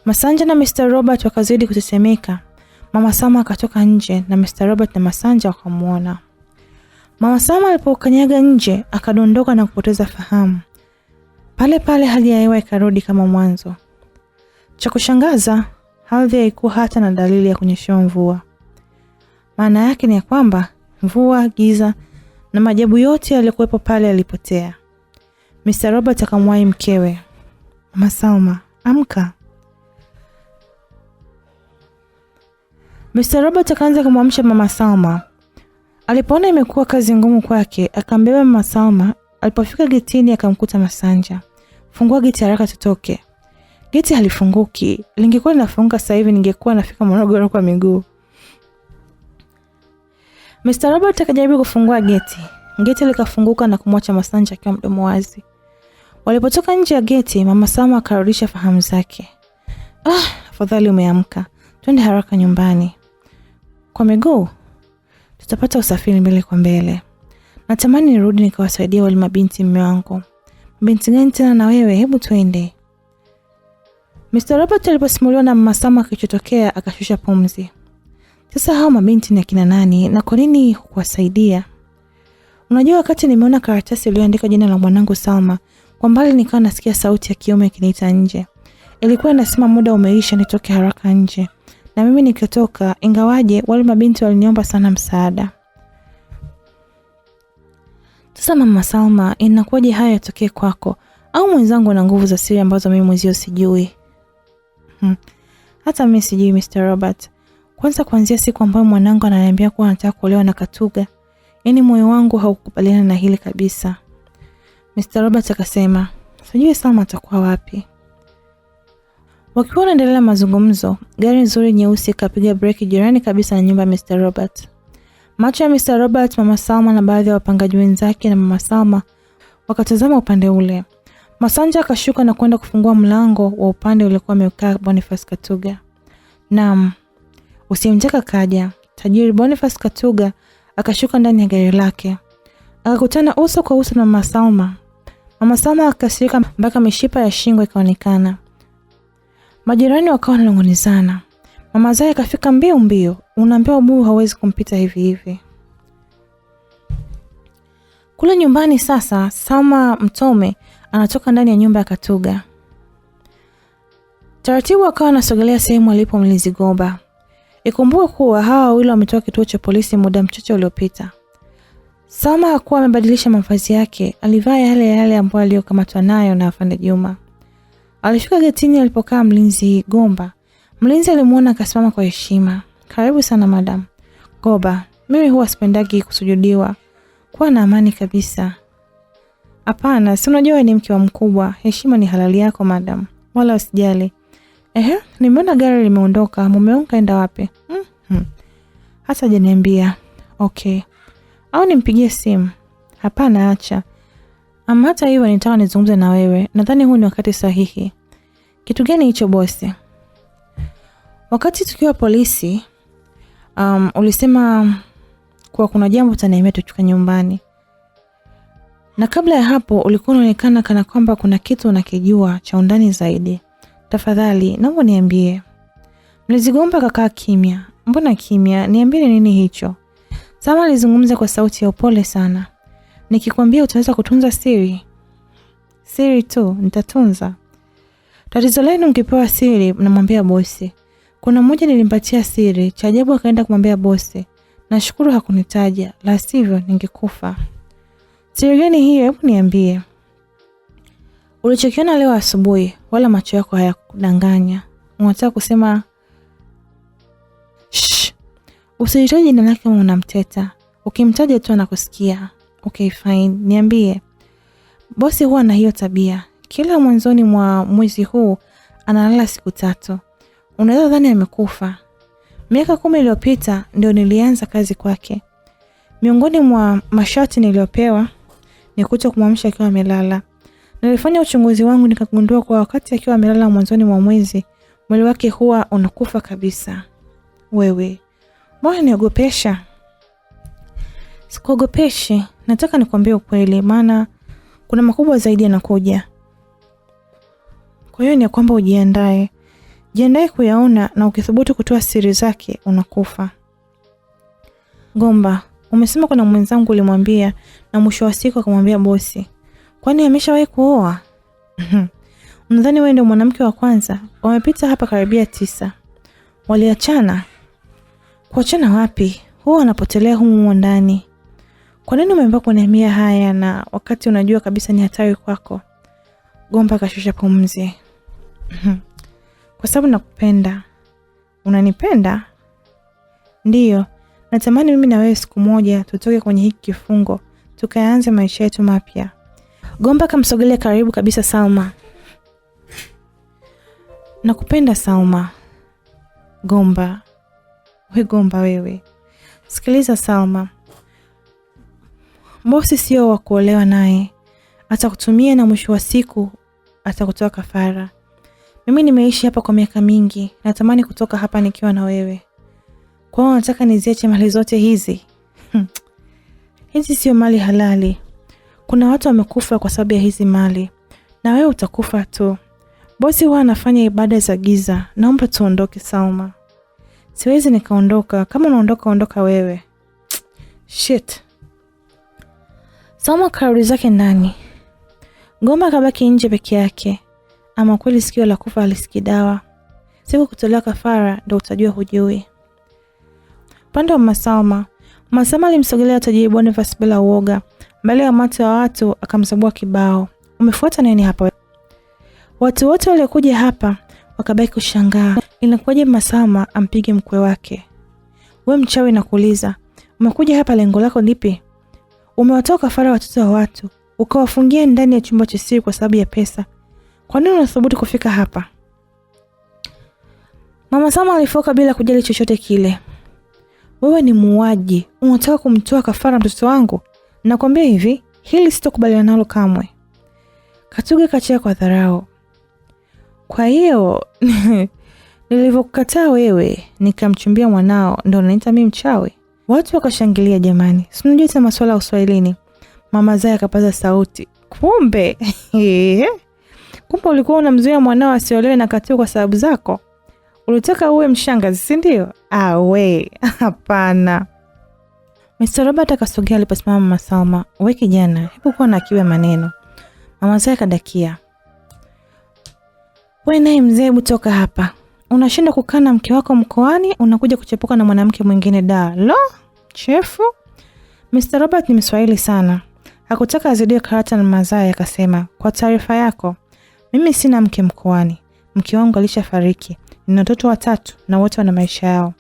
Masanja na Mr. Robert wakazidi kutetemeka. Mama Salma akatoka nje na Mr. Robert na Masanja wakamuona. Mama Salma alipokanyaga nje akadondoka na kupoteza fahamu. Pale pale hali ya hewa ikarudi kama mwanzo. Cha kushangaza, hali haikuwa hata na dalili ya kunyesha mvua. Maana yake ni kwamba mvua, giza na maajabu yote yalikuwepo pale yalipotea. Mr. Robert akamwahi mkewe, Mama Salma, amka. Mr. Robert akaanza kumwamsha Mama Salma. Alipoona imekuwa kazi ngumu kwake, akambeba Mama Salma. Alipofika getini akamkuta Masanja. Fungua geti haraka tutoke. Geti halifunguki. Lingekuwa linafunga sasa hivi ningekuwa nafika Morogoro kwa miguu. Mr. Robert akajaribu kufungua geti. Geti likafunguka na kumwacha Masanja akiwa mdomo wazi. Walipotoka nje ya geti, Mama Salma akarudisha fahamu zake. Afadhali umeamka. Twende haraka nyumbani. Kwa miguu tutapata usafiri mbele kwa mbele. Natamani nirudi nikawasaidia wale mabinti mume wangu. Binti gani tena na wewe? Hebu twende. Mr. Robert aliposimuliwa na Mama Salma kilichotokea akashusha pumzi. Sasa hao mabinti ni akina nani na kwa nini hukuwasaidia? Unajua, wakati nimeona karatasi iliyoandika jina la mwanangu Salma, kwa mbali nikawa nasikia sauti ya kiume ikiniita nje. Ilikuwa inasema muda umeisha nitoke haraka nje. Na mimi nikatoka, ingawaje wale mabinti waliniomba sana msaada. Sasa Mama Salma, inakuwaje haya yatokee kwako? Au mwenzangu ana nguvu za siri ambazo mimi mwenzio sijui? Hata mimi sijui Mr. Robert. Kwanza kuanzia siku ambayo mwanangu ananiambia kuwa anataka kuolewa na Katuga, yani moyo wangu haukubaliana na hili kabisa. Mr. Robert akasema, sijui Salma atakuwa wapi. Wakiwa wanaendelea mazungumzo, gari nzuri nyeusi ikapiga breki jirani kabisa na nyumba ya Mr. Robert. Macho ya Mr. Robert, Mama Salma na baadhi ya wapangaji wenzake na Mama Salma wakatazama upande ule. Masanja akashuka na kwenda kufungua mlango wa upande uliokuwa amekaa Boniface Katuga. Naam, usimtaka kaja. Tajiri Boniface Katuga akashuka ndani ya gari lake. Akakutana uso kwa uso na Mama Salma. Mama Salma akasirika mpaka mishipa ya shingo ikaonekana. Majirani wakawa wananong'onezana. Mama Zaya akafika mbio mbio. Unaambiwa bubu hawezi kumpita hivi hivi. Kule nyumbani sasa, Salma Mtome anatoka ndani ya nyumba ya Katuga. Taratibu akawa anasogelea sehemu alipo mlinzi Gomba. Ikumbuke kuwa hawa wawili wametoka kituo cha polisi muda mchache uliopita. Salma hakuwa amebadilisha mavazi yake, alivaa yale ambayo aliyokamatwa nayo na Afande Juma. Alifika getini alipokaa mlinzi Gomba. Mlinzi alimuona akasimama kwa heshima. Karibu sana madam. Gomba, mimi huwa sipendagi kusujudiwa. Kuwa na amani kabisa. Hapana, si unajua ni mke wa mkubwa. Heshima ni halali yako madam. Wala usijali. Nimeona gari limeondoka. Mume wangu kaenda wapi? Hata hajaniambia. Okay. Au nimpigie simu? Hapana, acha. Hata hivyo nitaka nizungumze na wewe. Nadhani huu ni wakati sahihi. Kitu gani hicho bosi? Wakati tukiwa polisi, ulisema kuwa kuna jambo utaniambia tukiwa nyumbani. Na kabla ya hapo ulikuwa unaonekana kana kwamba kuna kitu unakijua cha undani zaidi. Tafadhali, naomba niambie. Mlinzi Gomba kakaa kimya. Mbona kimya? Niambie nini hicho? Salma alizungumza kwa sauti ya upole sana. Nikikwambia utaweza kutunza siri? Siri tu, nitatunza. Tatizo lenu mkipewa siri mnamwambia bosi. Kuna mmoja nilimpatia siri, cha ajabu akaenda kumwambia bosi. Nashukuru hakunitaja, la sivyo ningekufa. Siri gani hiyo? Hebu niambie. Ulichokiona leo asubuhi, wala macho yako hayakudanganya. Unataka kusema usihitaji jina lake kama unamteta. Ukimtaja tu anakusikia. Okay fine, niambie. Bosi huwa na hiyo tabia. Kila mwanzoni mwa mwezi huu analala siku 3. Unaweza dhani amekufa. Miaka 10 iliyopita ndio nilianza kazi kwake. Miongoni mwa masharti niliyopewa ni kumwamsha akiwa amelala. Nilifanya uchunguzi wangu nikagundua kwa wakati akiwa amelala mwanzoni mwa mwezi, mwili wake huwa unakufa kabisa. Wewe, mbona niogopesha? Sikuogopeshi, nataka nikwambie ukweli maana kuna makubwa zaidi yanakuja. Kwa hiyo ni kwamba ujiandae. Jiandae kuyaona na ukithubutu kutoa siri zake unakufa. Gomba, umesema kuna mwenzangu ulimwambia na mwisho wa siku akamwambia bosi. Kwani ameshawahi kuoa? Unadhani wewe ndio mwanamke wa kwanza? Wamepita hapa karibia 9. Waliachana? Kuachana wapi? Huwa anapotelea humu ndani. Kwa nini umeamua kuniambia haya na wakati unajua kabisa ni hatari kwako? Gomba kashusha pumzi. Kwa sababu nakupenda. Unanipenda? Ndiyo. Natamani mimi na wewe siku moja tutoke kwenye hiki kifungo, tukaanze maisha yetu mapya. Gomba kamsogelea karibu kabisa Salma. Nakupenda Salma. Gomba. Gomba wewe. Sikiliza Salma. Bosi sio wa kuolewa naye. Atakutumia na mwisho wa siku atakutoa kafara. Mimi nimeishi hapa kwa miaka mingi. Natamani kutoka hapa nikiwa na wewe. Kwa hiyo nataka niziache mali zote hizi. Hizi sio mali halali. Kuna watu wamekufa kwa sababu ya hizi mali. Na wewe utakufa tu. Bosi huwa anafanya ibada za giza. Naomba tuondoke Salma. Siwezi nikaondoka. Kama unaondoka ondoka wewe. Shit. Salma karudi zake ndani. Gomba kabaki nje peke yake. Ama kweli sikio la kufa alisikii dawa. Siku kutolewa kafara ndio utajua hujui. Upande wa Salma alimsogelea tajiri Boniface bila uoga. Mbele ya macho ya watu akamsabua kibao. Umefuata nini hapa? Watu wote waliokuja hapa wakabaki kushangaa. Inakuwaje Salma ampige mkwe wake? Wewe mchawi nakuuliza. Umekuja hapa lengo lako lipi? Umewatoa kafara watoto wa watu, ukawafungia ndani ya chumba cha siri kwa sababu ya pesa. Kwa nini unathubutu kufika hapa? Mama Salma alifoka bila kujali chochote kile. Wewe ni muuaji, unataka kumtoa kafara mtoto wangu? Nakwambia hivi, hili sitokubaliana nalo kamwe. Katuge kachea kwa dharau. Kwa hiyo nilivyokukataa wewe nikamchumbia mwanao ndio unaniita mimi mchawi? Watu wakashangilia jamani. Si unajua tena masuala ya Uswahilini. Mama Zaya akapaza sauti. Kumbe ulikuwa unamzuia mwanao asiolewe na Katuge kwa sababu zako? Ulitaka uwe mshangazi, si ndio? We, hapana. Mr. Robert akasogea aliposimama Mama Salma. Wewe kijana, hebu kuwa na kiwe maneno. Mama Zaya kadakia. Wewe naye mzee, hebu toka hapa. Unashinda kukaa na mke wako mkoani, unakuja kuchepuka na mwanamke mwingine da. Lo, chefu. Mr. Robert ni Mswahili sana. Hakutaka azidie karata na mazaya, akasema, kwa taarifa yako, mimi sina mke mkoani. Mke wangu alishafariki. Nina watoto 3 na wote wana maisha yao.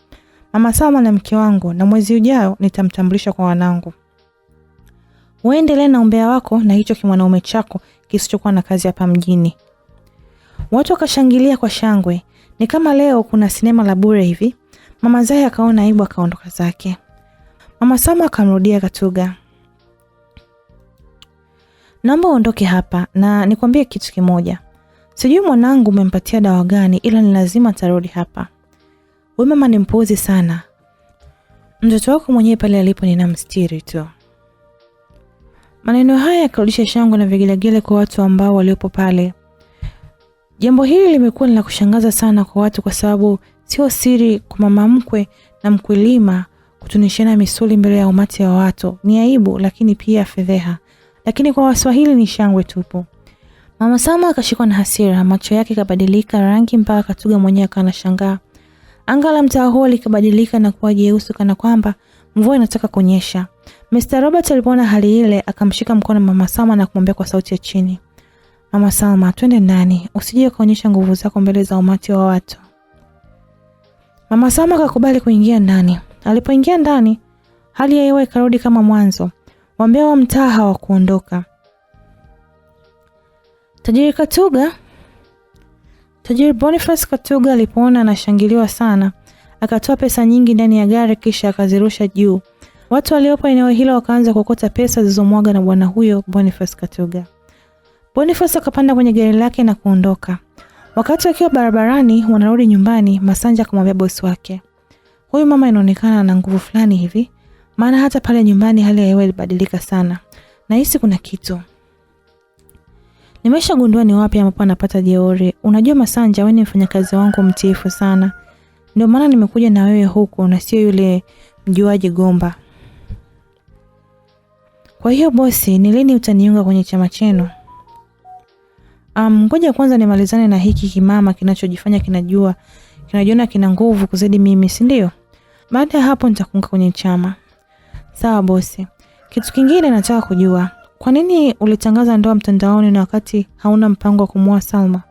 Mama Salma na mke wangu, na mwezi ujao nitamtambulisha kwa wanangu. Uendelee na umbea wako na hicho kimwanaume chako kisichokuwa na kazi hapa mjini. Watu wakashangilia kwa shangwe. Ni kama leo kuna sinema la bure hivi. Mama Zaya akaona aibu, akaondoka zake. Mama Salma akamrudia Katuga, naomba uondoke hapa na nikwambie kitu kimoja. Sijui mwanangu umempatia dawa gani, ila ni lazima atarudi hapa. Wewe mama ni mpuuzi sana. Mtoto wako mwenyewe pale alipo ninamstiri tu. Maneno haya yakarudisha shangwe na vigelegele kwa watu ambao waliopo pale. Jambo hili limekuwa la kushangaza sana kwa watu, kwa sababu sio siri kwa mama mkwe na mkulima kutunishana misuli mbele ya umati wa watu. Ni aibu, lakini pia fedheha. Lakini kwa Waswahili ni shangwe tupu. Mama Salma akashikwa na hasira, macho yake kabadilika rangi mpaka Katuga mwenyewe akanashangaa. Anga la mtaa huo likabadilika na kuwa jeusi kana kwamba mvua inataka kunyesha. Mr. Robert alipoona hali ile, akamshika mkono Mama Salma na kumwambia kwa sauti ya chini, Mama Salma, twende ndani, usije kuonyesha nguvu zako mbele za umati wa watu. Mama Salma akakubali kuingia ndani. Alipoingia ndani, hali ya hewa ikarudi kama mwanzo. Wambea wa mtaa hawakuondoka. Tajiri Boniface Katuga alipoona anashangiliwa sana, akatoa pesa nyingi ndani ya gari kisha akazirusha juu. Watu waliopo eneo hilo wakaanza kuokota pesa zilizomwaga na bwana huyo Boniface Katuga. Boniface akapanda kwenye gari lake na kuondoka. Wakati wakiwa barabarani wanarudi nyumbani, Masanja akamwambia bosi wake, huyu mama inaonekana ana nguvu fulani hivi, maana hata pale nyumbani hali ya hewa ilibadilika sana. Nahisi kuna kitu. Nimeshagundua ni wapi ambapo anapata jeuri. Unajua Masanja, wewe ni mfanyakazi wangu mtiifu sana. Ndio maana nimekuja na wewe huku na sio yule mjuaji Gomba. Kwa hiyo bosi, ni lini utaniunga kwenye chama chenu? Ngoja kwanza nimalizane na hiki kimama kinachojifanya kinajiona kina nguvu kuzidi mimi, si ndio? Baada ya hapo nitakuunga kwenye chama. Sawa bosi. Kitu kingine nataka kujua, kwa nini ulitangaza ndoa mtandaoni na wakati hauna mpango wa kumuoa Salma?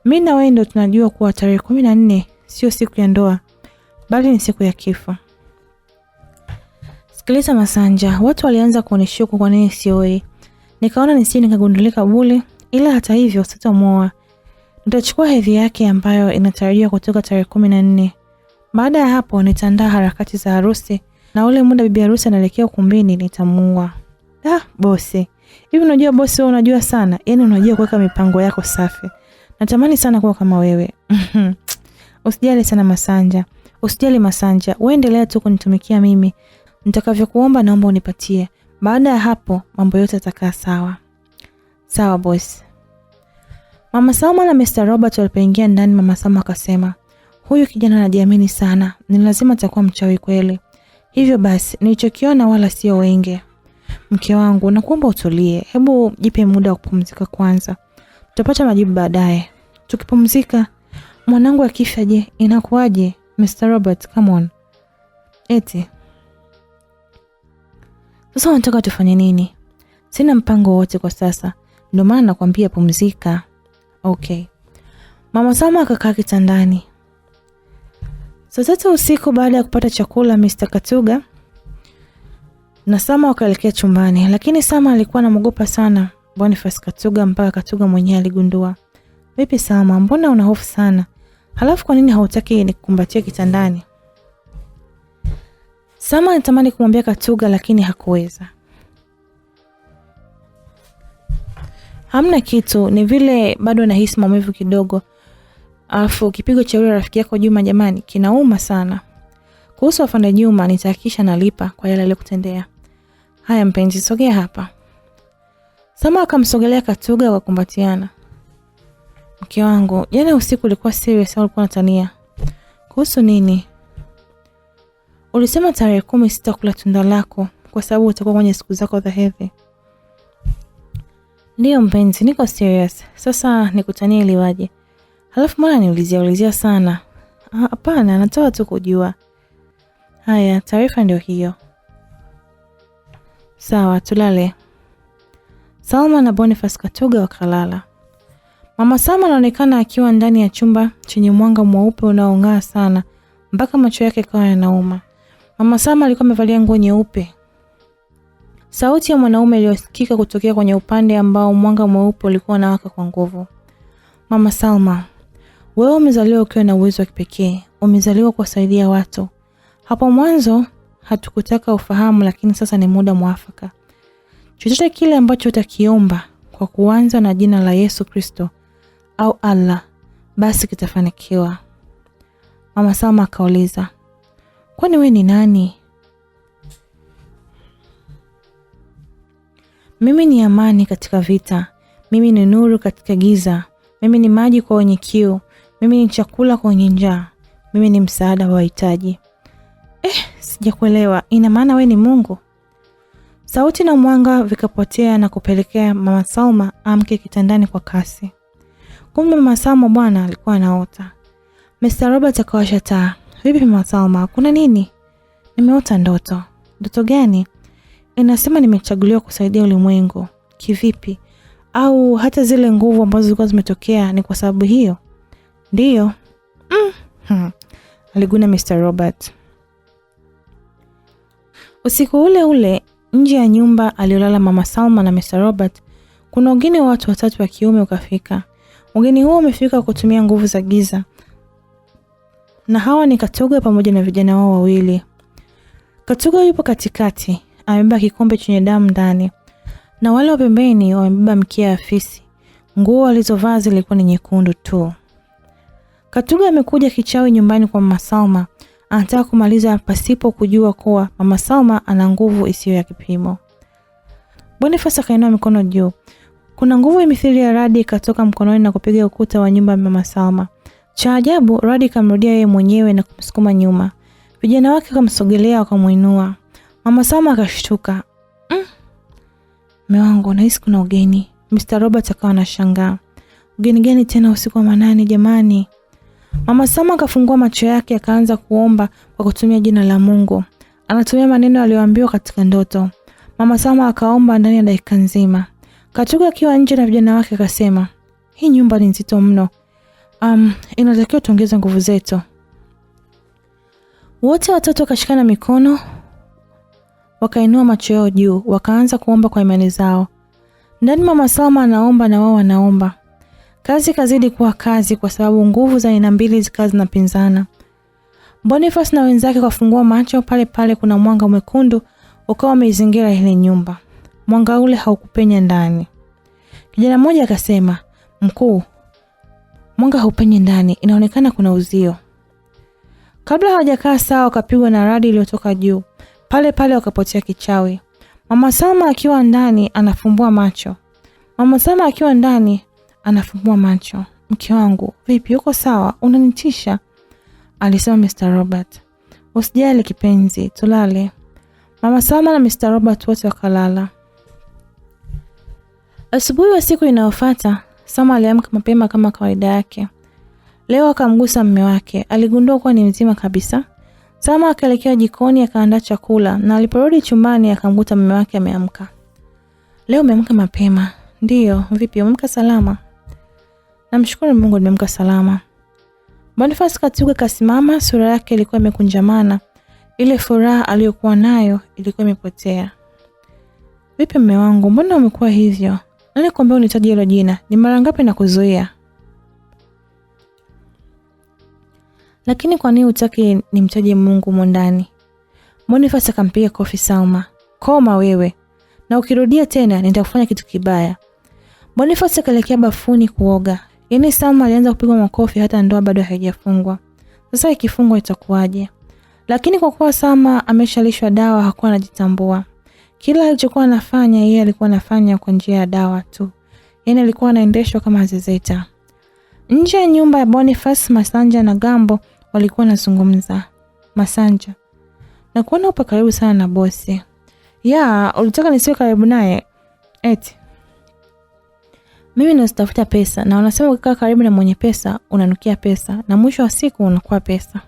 Mimi na wewe ndio tunajua kuwa tarehe 14 sio siku ya ndoa, bali ni siku ya kifo. Sikiliza Masanja, watu walianza kunishuku kwa nini sioe. Nikaona nisije nikagundulika bure, ila hata hivyo sitamuoa. Nitachukua hedhi yake ambayo inatarajiwa kutoka tarehe 14. Baada ya hapo nitaandaa harakati za harusi, na ule muda bibi harusi anaelekea ukumbini nitamuoa. Bosi. Hivi unajua bosi, wewe unajua sana. Yaani unajua kuweka mipango yako safi. Natamani sana kuwa kama wewe. Usijali sana Masanja. Usijali Masanja. Wewe endelea tu kunitumikia mimi. Nitakavyokuomba naomba unipatie. Baada ya hapo mambo yote yatakaa sawa. Sawa bosi. Mama Salma na Mr. Robert walipoingia ndani, Mama Salma akasema, huyu kijana anajiamini sana. Ni lazima atakuwa mchawi kweli. Hivyo basi, nilichokiona wala sio wenge. Mke wangu, nakuomba utulie. Hebu jipe muda wa kupumzika kwanza. Tutapata majibu baadaye. Tukipumzika, mwanangu akifa je, inakuwaje? Mr. Robert, come on. Eti. Sasa unataka tufanye nini? Sina mpango wote kwa sasa. Ndio maana nakwambia pumzika. Okay. Mama Salma akakaa kitandani. Saa 3 usiku baada ya kupata chakula, Mr. Katuga na Salma wakaelekea chumbani, lakini Salma alikuwa anamogopa sana Boniface Katuga mpaka Katuga mwenyewe aligundua. Vipi Salma, mbona una hofu sana? Halafu kwa nini hautaki nikukumbatie kitandani? Salma anatamani kumwambia Katuga lakini hakuweza. Hamna kitu, ni vile bado nahisi maumivu kidogo. Alafu kipigo cha yule rafiki yako Juma jamani kinauma sana. Kuhusu afande Juma nitahakisha nalipa kwa yale aliyokutendea. Haya mpenzi, sogea hapa. Salma akamsogelea Katuga wakakumbatiana. Mke wangu, jana usiku ulikuwa serious au ulikuwa unatania? Kuhusu nini? Ulisema tarehe 10 sitakula tunda lako kwa sababu utakuwa kwenye siku zako za hedhi. Ndio mpenzi, niko serious. Sasa nikutanie ili waje. Halafu mbona niulizia sana? Hapana, natoa tu kujua. Haya, taarifa ndio hiyo. Sawa, tulale. Salma na Boniface Katuga wakalala. Mama Salma anaonekana akiwa ndani ya chumba chenye mwanga mweupe unaong'aa sana mpaka macho yake yakawa yanauma. Mama Salma alikuwa amevalia nguo nyeupe. Sauti ya mwanaume iliyosikika kutokea kwenye upande ambao mwanga mweupe ulikuwa unawaka kwa nguvu. Mama Salma, wewe umezaliwa ukiwa na uwezo wa kipekee. Umezaliwa kuwasaidia watu. Hapo mwanzo hatukutaka ufahamu, lakini sasa ni muda mwafaka. Chochote kile ambacho utakiomba kwa kuanza na jina la Yesu Kristo au Allah, basi kitafanikiwa. Mama Salma akauliza, kwani wewe ni nani? Mimi ni amani katika vita. Mimi ni nuru katika giza. Mimi ni maji kwa wenye kiu. Mimi ni chakula kwa wenye njaa. Mimi ni msaada wa wahitaji. Sijakuelewa. Ina maana wewe ni Mungu? Sauti na mwanga vikapotea na kupelekea Mama Salma amke kitandani kwa kasi. Kumbe Mama Salma bwana alikuwa anaota. Mr. Robert akawasha taa. Vipi Mama Salma, kuna nini? Nimeota ndoto. Ndoto gani? Inasema nimechaguliwa kusaidia ulimwengu. Kivipi? Au hata zile nguvu ambazo zilikuwa zimetokea ni kwa sababu hiyo? Ndiyo. Aliguna Mr. Robert. Usiku ule ule, nje ya nyumba aliolala Mama Salma na Mr. Robert, kuna ugeni wa watu watatu wa kiume ukafika. Ugeni huo umefika kutumia nguvu za giza. Na hawa ni Katuga pamoja na vijana wao wawili. Katuga yupo katikati, amebeba kikombe chenye damu ndani. Na wale wa pembeni wamebeba mkia ya fisi. Nguo alizovaa zilikuwa ni nyekundu tu. Katuga amekuja kichawi nyumbani kwa Mama Salma. Anataka kumaliza pasipo kujua kuwa Mama Salma ana nguvu isiyo ya kipimo. Boniface akainua mikono juu. Kuna nguvu mithili ya radi ikatoka mkononi na kupiga ukuta wa nyumba ya Mama Salma. Cha ajabu, radi kamrudia yeye mwenyewe na kumsukuma nyuma. Vijana wake wakamsogelea wakamuinua. Mama Salma akashtuka. Mume wangu, nahisi kuna ugeni. Mr. Robert akawa anashangaa. Ugeni gani tena usiku wa manane jamani? Mama Salma akafungua macho yake akaanza kuomba kwa kutumia jina la Mungu. Anatumia maneno aliyoambiwa katika ndoto. Mama Salma akaomba ndani ya dakika nzima. Katuga akiwa nje na vijana wake akasema, hii nyumba ni nzito mno. Inatakiwa tuongeze nguvu zetu. Wote watatu wakashikana mikono, wakainua macho yao juu, wakaanza kuomba kwa imani zao. Ndani Mama Salma anaomba na wao wanaomba. Kazi kazidi kuwa kazi kwa sababu nguvu za aina mbili zikawa zinapinzana. Boniface na wenzake kafungua macho, pale pale kuna mwanga mwekundu ukawa umeizingira ile nyumba. Mwanga ule haukupenya ndani. Kijana mmoja akasema, mkuu, mwanga haupenyi ndani, inaonekana kuna uzio. Kabla hawajakaa sawa wakapigwa na radi iliyotoka juu. Pale pale wakapotea kichawi. Mama Salma akiwa ndani anafumbua macho. Mke wangu, vipi, uko sawa? Unanitisha? Alisema Mr. Robert. Usijali kipenzi, tulale. Mama Salma na Mr. Robert wote wakalala. Asubuhi wa siku inayofuata, Salma aliamka mapema kama kawaida yake. Leo akamgusa mume wake, aligundua kuwa ni mzima kabisa. Salma akaelekea jikoni akaandaa chakula na aliporudi chumbani akamkuta mume wake ameamka. Leo umeamka mapema? Ndiyo, vipi umeamka salama? Namshukuru Mungu nimeamka salama. Boniface Katuga kasimama, sura yake ilikuwa imekunjamana. Ile furaha aliyokuwa nayo ilikuwa imepotea. Vipi mume wangu, mbona umekuwa hivyo? Nani kuambia unitaje hilo jina? Ni mara ngapi nakuzuia? Lakini kwa nini hutaki nimtaje Mungu mondani? Boniface akampiga kofi Salma. Koma wewe. Na ukirudia tena nitakufanya kitu kibaya. Boniface akaelekea bafuni kuoga. Yaani Salma alianza kupigwa makofi hata ndoa bado haijafungwa. Sasa ikifungwa itakuwaje? Lakini kwa kuwa Salma ameshalishwa dawa hakuwa anajitambua. Kila alichokuwa anafanya yeye alikuwa anafanya kwa njia ya dawa tu. Yaani alikuwa anaendeshwa kama zezeta. Nje ya nyumba ya Boniface, Masanja na Gambo walikuwa wanazungumza. Masanja, na kuona upo karibu sana na bosi. Ya, ulitaka nisiwe karibu naye? Eti. Mimi nazitafuta pesa na wanasema ukikaa karibu na mwenye pesa unanukia pesa na mwisho wa siku unakuwa pesa.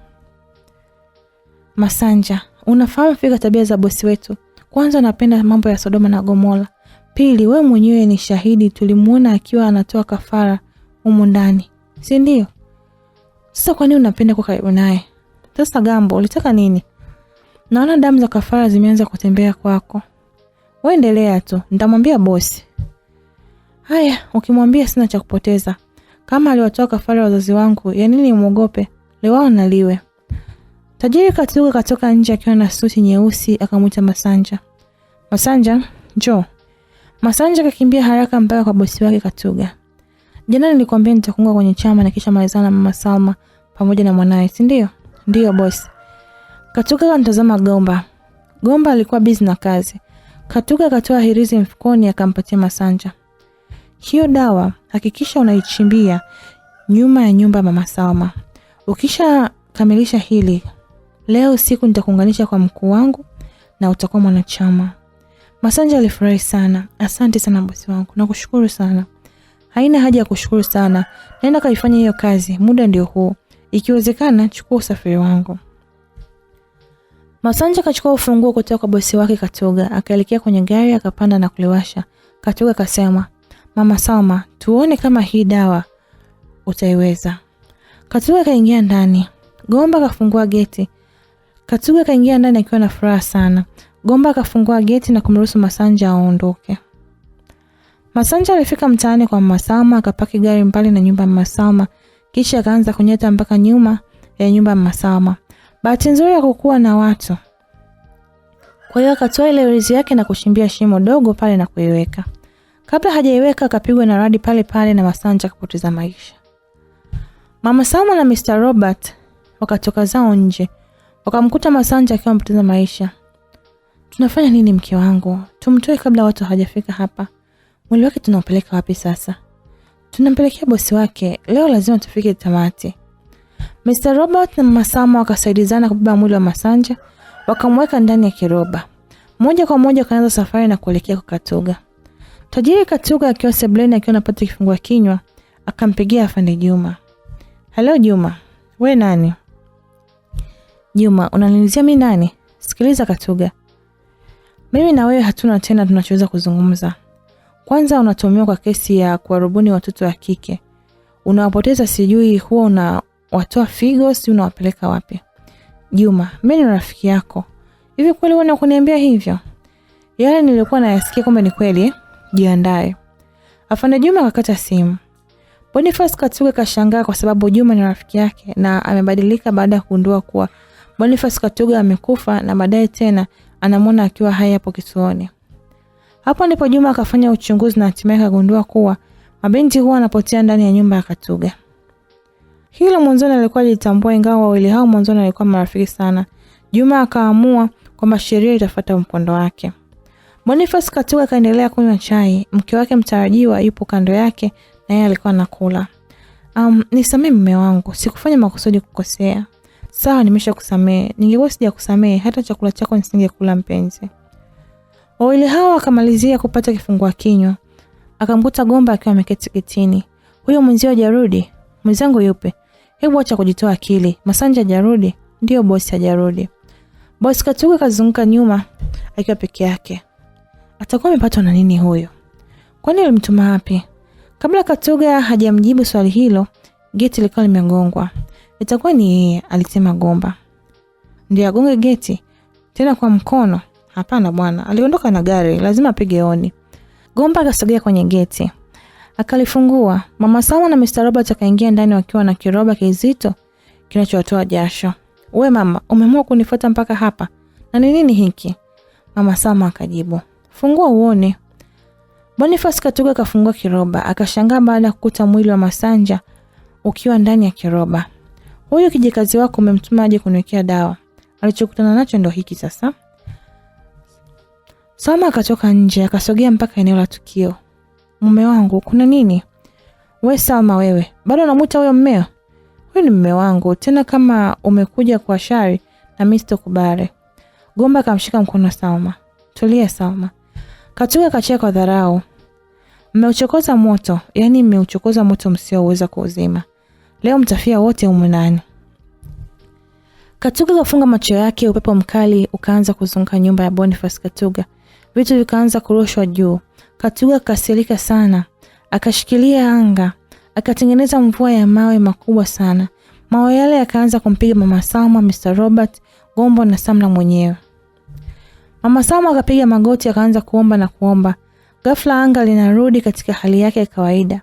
Masanja, unafahamu fika tabia za bosi wetu. Kwanza anapenda mambo ya Sodoma na Gomora. Pili, wewe mwenyewe ni shahidi, tulimuona akiwa anatoa kafara humu ndani. Si ndio? Sasa kwa nini unapenda kwa karibu naye? Sasa Gambo, ulitaka nini? Naona damu za kafara zimeanza kutembea kwako. Wewe endelea tu, nitamwambia bosi. Haya, ukimwambia sina cha kupoteza. Kama aliwatoa kafara wazazi wangu, ya nini muogope? Leo na liwe. Tajiri Katuga katoka nje akiwa na suti nyeusi akamuita Masanja. Masanja, njoo. Masanja kakimbia haraka mpaka kwa bosi wake Katuga. Jana nilikwambia nitakuunga kwenye chama na kisha malizana na Mama Salma pamoja na mwanae, si ndio? Ndio bosi. Katuga anatazama Gomba. Gomba alikuwa busy na kazi. Katuga akatoa hirizi mfukoni akampatia Masanja. Hiyo dawa hakikisha unaichimbia nyuma ya nyumba ya Mama Salma. Ukisha kamilisha hili, leo usiku nitakuunganisha kwa mkuu wangu na utakuwa mwanachama. Masanja alifurahi sana. Asante sana bosi wangu. Nakushukuru sana. Haina haja ya kushukuru sana. Nenda kaifanya hiyo kazi. Muda ndio huu. Ikiwezekana chukua usafiri wangu. Masanja kachukua ufunguo kutoka kwa bosi wake Katuga, akaelekea kwenye gari akapanda na kuliwasha. Katuga akasema, Mama Salma, tuone kama hii dawa utaiweza. Katuga kaingia ndani. Gomba kafungua geti. Katuga kaingia ndani akiwa na furaha sana. Gomba kafungua geti na kumruhusu Masanja aondoke. Masanja alifika mtaani kwa Mama Salma, akapaki gari mbali na nyumba ya Mama Salma, kisha akaanza kunyeta mpaka nyuma ya nyumba ya Mama Salma. Bahati nzuri hakukuwa na watu. Kwa hiyo akatoa ile hirizi yake na kushimbia shimo dogo pale na kuiweka. Kabla hajaiweka akapigwa na radi pale pale na Masanja akapoteza maisha. Mama Salma na Mr. Robert wakatoka zao nje. Wakamkuta Masanja akiwa amepoteza maisha. Tunafanya nini mke wangu? Tumtoe kabla watu hawajafika hapa. Mwili wake tunaupeleka wapi sasa? Tunampelekea bosi wake. Leo lazima tufike tamati. Mr. Robert na Mama Salma wakasaidizana kubeba mwili wa Masanja, wakamweka ndani ya kiroba. Moja kwa moja kaanza safari na kuelekea kwa Katuga. Tajiri Katuga akiwa sebuleni akiwa anapata kifungua kinywa, akampigia afande Juma. Hello Juma, we nani? Juma, unanilizia mimi nani? Sikiliza Katuga. Mimi na wewe hatuna tena tunachoweza kuzungumza. Kwanza unatuhumiwa kwa kesi ya kuwarubuni watoto wa kike. Unawapoteza sijui huwa unawatoa figo si unawapeleka wapi? Juma, mimi ni rafiki yako. Hivi kweli wewe unakuniambia hivyo? Yale nilikuwa nayasikia kumbe ni kweli. Jiandae. Afande Juma akakata simu. Boniface Katuga kashangaa kwa sababu Juma ni rafiki yake na amebadilika baada ya kugundua kuwa Boniface Katuga amekufa na baadaye tena anamwona akiwa hai hapo kituoni. Hapo ndipo Juma akafanya uchunguzi na hatimaye akagundua kuwa mabinti huwa wanapotea ndani ya nyumba ya Katuga. Hilo mwanzoni alikuwa alitambua, ingawa wawili hao mwanzoni walikuwa marafiki sana. Juma akaamua kwamba sheria itafuata mkondo wake. Boniface Katuga kaendelea kunywa chai. Mke wake mtarajiwa yupo kando yake na yeye alikuwa anakula. Nisamee mume wangu, sikufanya makusudi kukosea. Sawa, nimeshakusamea. Ningekuwa sijakusamea hata chakula chako nisingekula mpenzi. Wawili hao wakamalizia kupata kifungua kinywa. Akamkuta Gomba akiwa ameketi kitini. Huyo mwenzio hajarudi? Mwenzangu yupi? Hebu acha kujitoa akili. Masanja hajarudi? Ndio bosi hajarudi. Bosi Katuga kazunguka nyuma akiwa peke yake. Atakuwa amepatwa na nini huyo? Kwani alimtuma wapi? Kabla Katuga hajamjibu swali hilo, geti lilikuwa limegongwa. Itakuwa ni yeye, alisema Gomba. Ndiye agonge geti tena kwa mkono? Hapana bwana, aliondoka na gari, lazima apige honi. Gomba akasogea kwenye geti. Akalifungua. Mama Salma na Mr. Robert akaingia ndani wakiwa na kiroba kizito kinachotoa jasho. "We mama, umeamua kunifuata mpaka hapa? Na ni nini hiki?" Mama Salma akajibu, "Fungua uone." Boniface Katuga kafungua kiroba, akashangaa baada ya kukuta mwili wa Masanja ukiwa ndani ya kiroba. "Huyu kijikazi wako umemtuma aje kuniwekea dawa. Alichokutana nacho ndio hiki sasa." Salma akatoka nje, akasogea mpaka eneo la tukio. "Mume wangu, kuna nini?" "We Salma wewe, bado unamuita huyo mmeo?" "Huyu ni mume wangu, tena kama umekuja kwa shari na mimi sitokubali." Gomba akamshika mkono Salma. "Tulia Salma." Katuga kacheka kwa dharau. Mmeuchokoza moto, yani mmeuchokoza moto msioweza kuuzima. Leo mtafia wote humu ndani. Katuga kafunga macho yake, upepo mkali ukaanza kuzunguka nyumba ya Boniface Katuga. Vitu vikaanza kurushwa juu. Katuga kasirika sana, akashikilia anga, akatengeneza mvua ya mawe makubwa sana. Mawe yale yakaanza kumpiga Mama Salma, Mr. Robert, Gombo na Samla mwenyewe. Mama Salma akapiga magoti, akaanza kuomba na kuomba. Ghafla anga linarudi katika hali yake ya kawaida.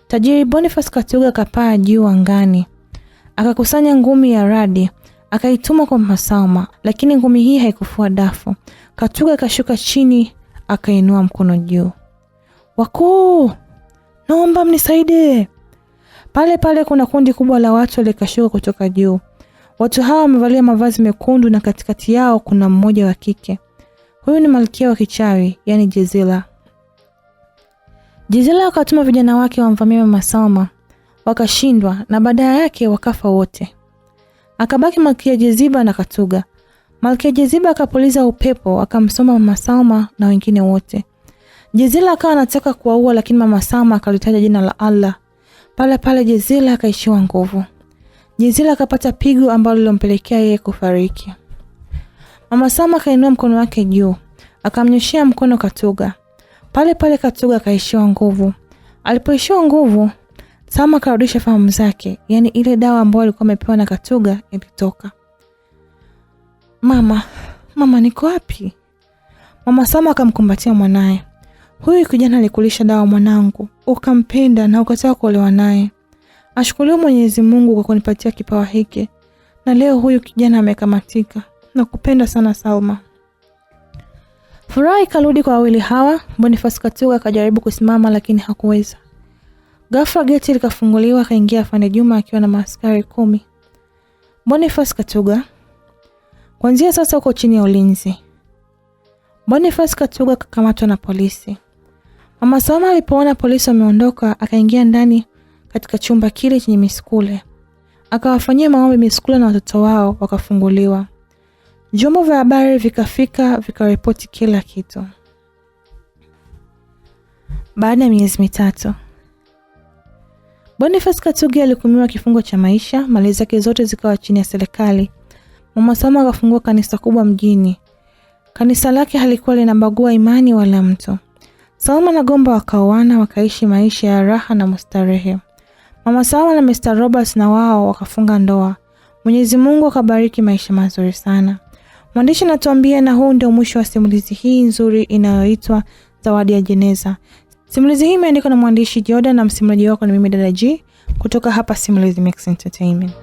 Tajiri Boniface Katuga kapaa juu angani. Akakusanya ngumi ya radi, akaituma kwa Mama Salma, lakini ngumi hii haikufua dafu. Katuga akashuka chini, akainua mkono juu. Wakuu, naomba mnisaidie. Pale pale kuna kundi kubwa la watu likashuka kutoka juu. Watu hawa wamevalia mavazi mekundu na katikati yao kuna mmoja wa kike. Huyu ni malkia wa kichawi, yani Jezila. Jezila akatuma vijana wake wamvamie Mama Salma, wakashindwa na baada yake wakafa wote. Akabaki Malkia Jeziba na Katuga. Malkia Jeziba akapuliza upepo, akamsoma Mama Salma na wengine wote. Jezila akawa anataka kuwaua, lakini Mama Salma akalitaja jina la Allah. Pale pale Jezila akaishiwa nguvu. Jezila akapata pigo ambalo lilompelekea yeye kufariki. Mama Salma akainua mkono wake juu, akamnyoshia mkono Katuga. Pale pale Katuga akaishiwa nguvu. Alipoishiwa nguvu, Salma akarudisha fahamu zake, yani ile dawa ambayo alikuwa amepewa na Katuga ilitoka. Mama niko wapi? Mama Salma akamkumbatia mwanae. Huyu kijana alikulisha dawa mwanangu, ukampenda na ukataka kuolewa naye. Ashukuriwe Mwenyezi Mungu kwa kunipatia kipawa hiki. Na leo huyu kijana amekamatika. Nakupenda sana Salma. Furaha ikarudi kwa wawili hawa. Boniface Katuga akajaribu kusimama lakini hakuweza. Ghafla geti likafunguliwa, akaingia Afande Juma akiwa na maaskari 10. Boniface Katuga, kuanzia sasa uko chini ya ulinzi. Boniface Katuga kakamatwa na polisi. Mama Salma alipoona polisi wameondoka, akaingia ndani katika chumba kile chenye miskule. Akawafanyia maombi miskule na watoto wao, wakafunguliwa. Vyombo vya habari vikafika, vikaripoti kila kitu. Baada ya miezi 3, Boniface Katuga alihukumiwa kifungo cha maisha, mali zake zote zikawa chini ya serikali. Mama Salma akafungua kanisa kubwa mjini. Kanisa lake halikuwa linabagua imani wala mtu. Salma na Gombo wakaoana, wakaishi maisha ya raha na mustarehe. Mama Salma na Mr. Robert na wao wakafunga ndoa. Mwenyezi Mungu akabariki maisha mazuri sana. Mwandishi anatuambia, na huu ndio mwisho wa simulizi hii nzuri inayoitwa Zawadi ya Jeneza. Simulizi hii imeandikwa na mwandishi Jordan na msimulizi wako ni mimi Dada G kutoka hapa Simulizi Mix Entertainment.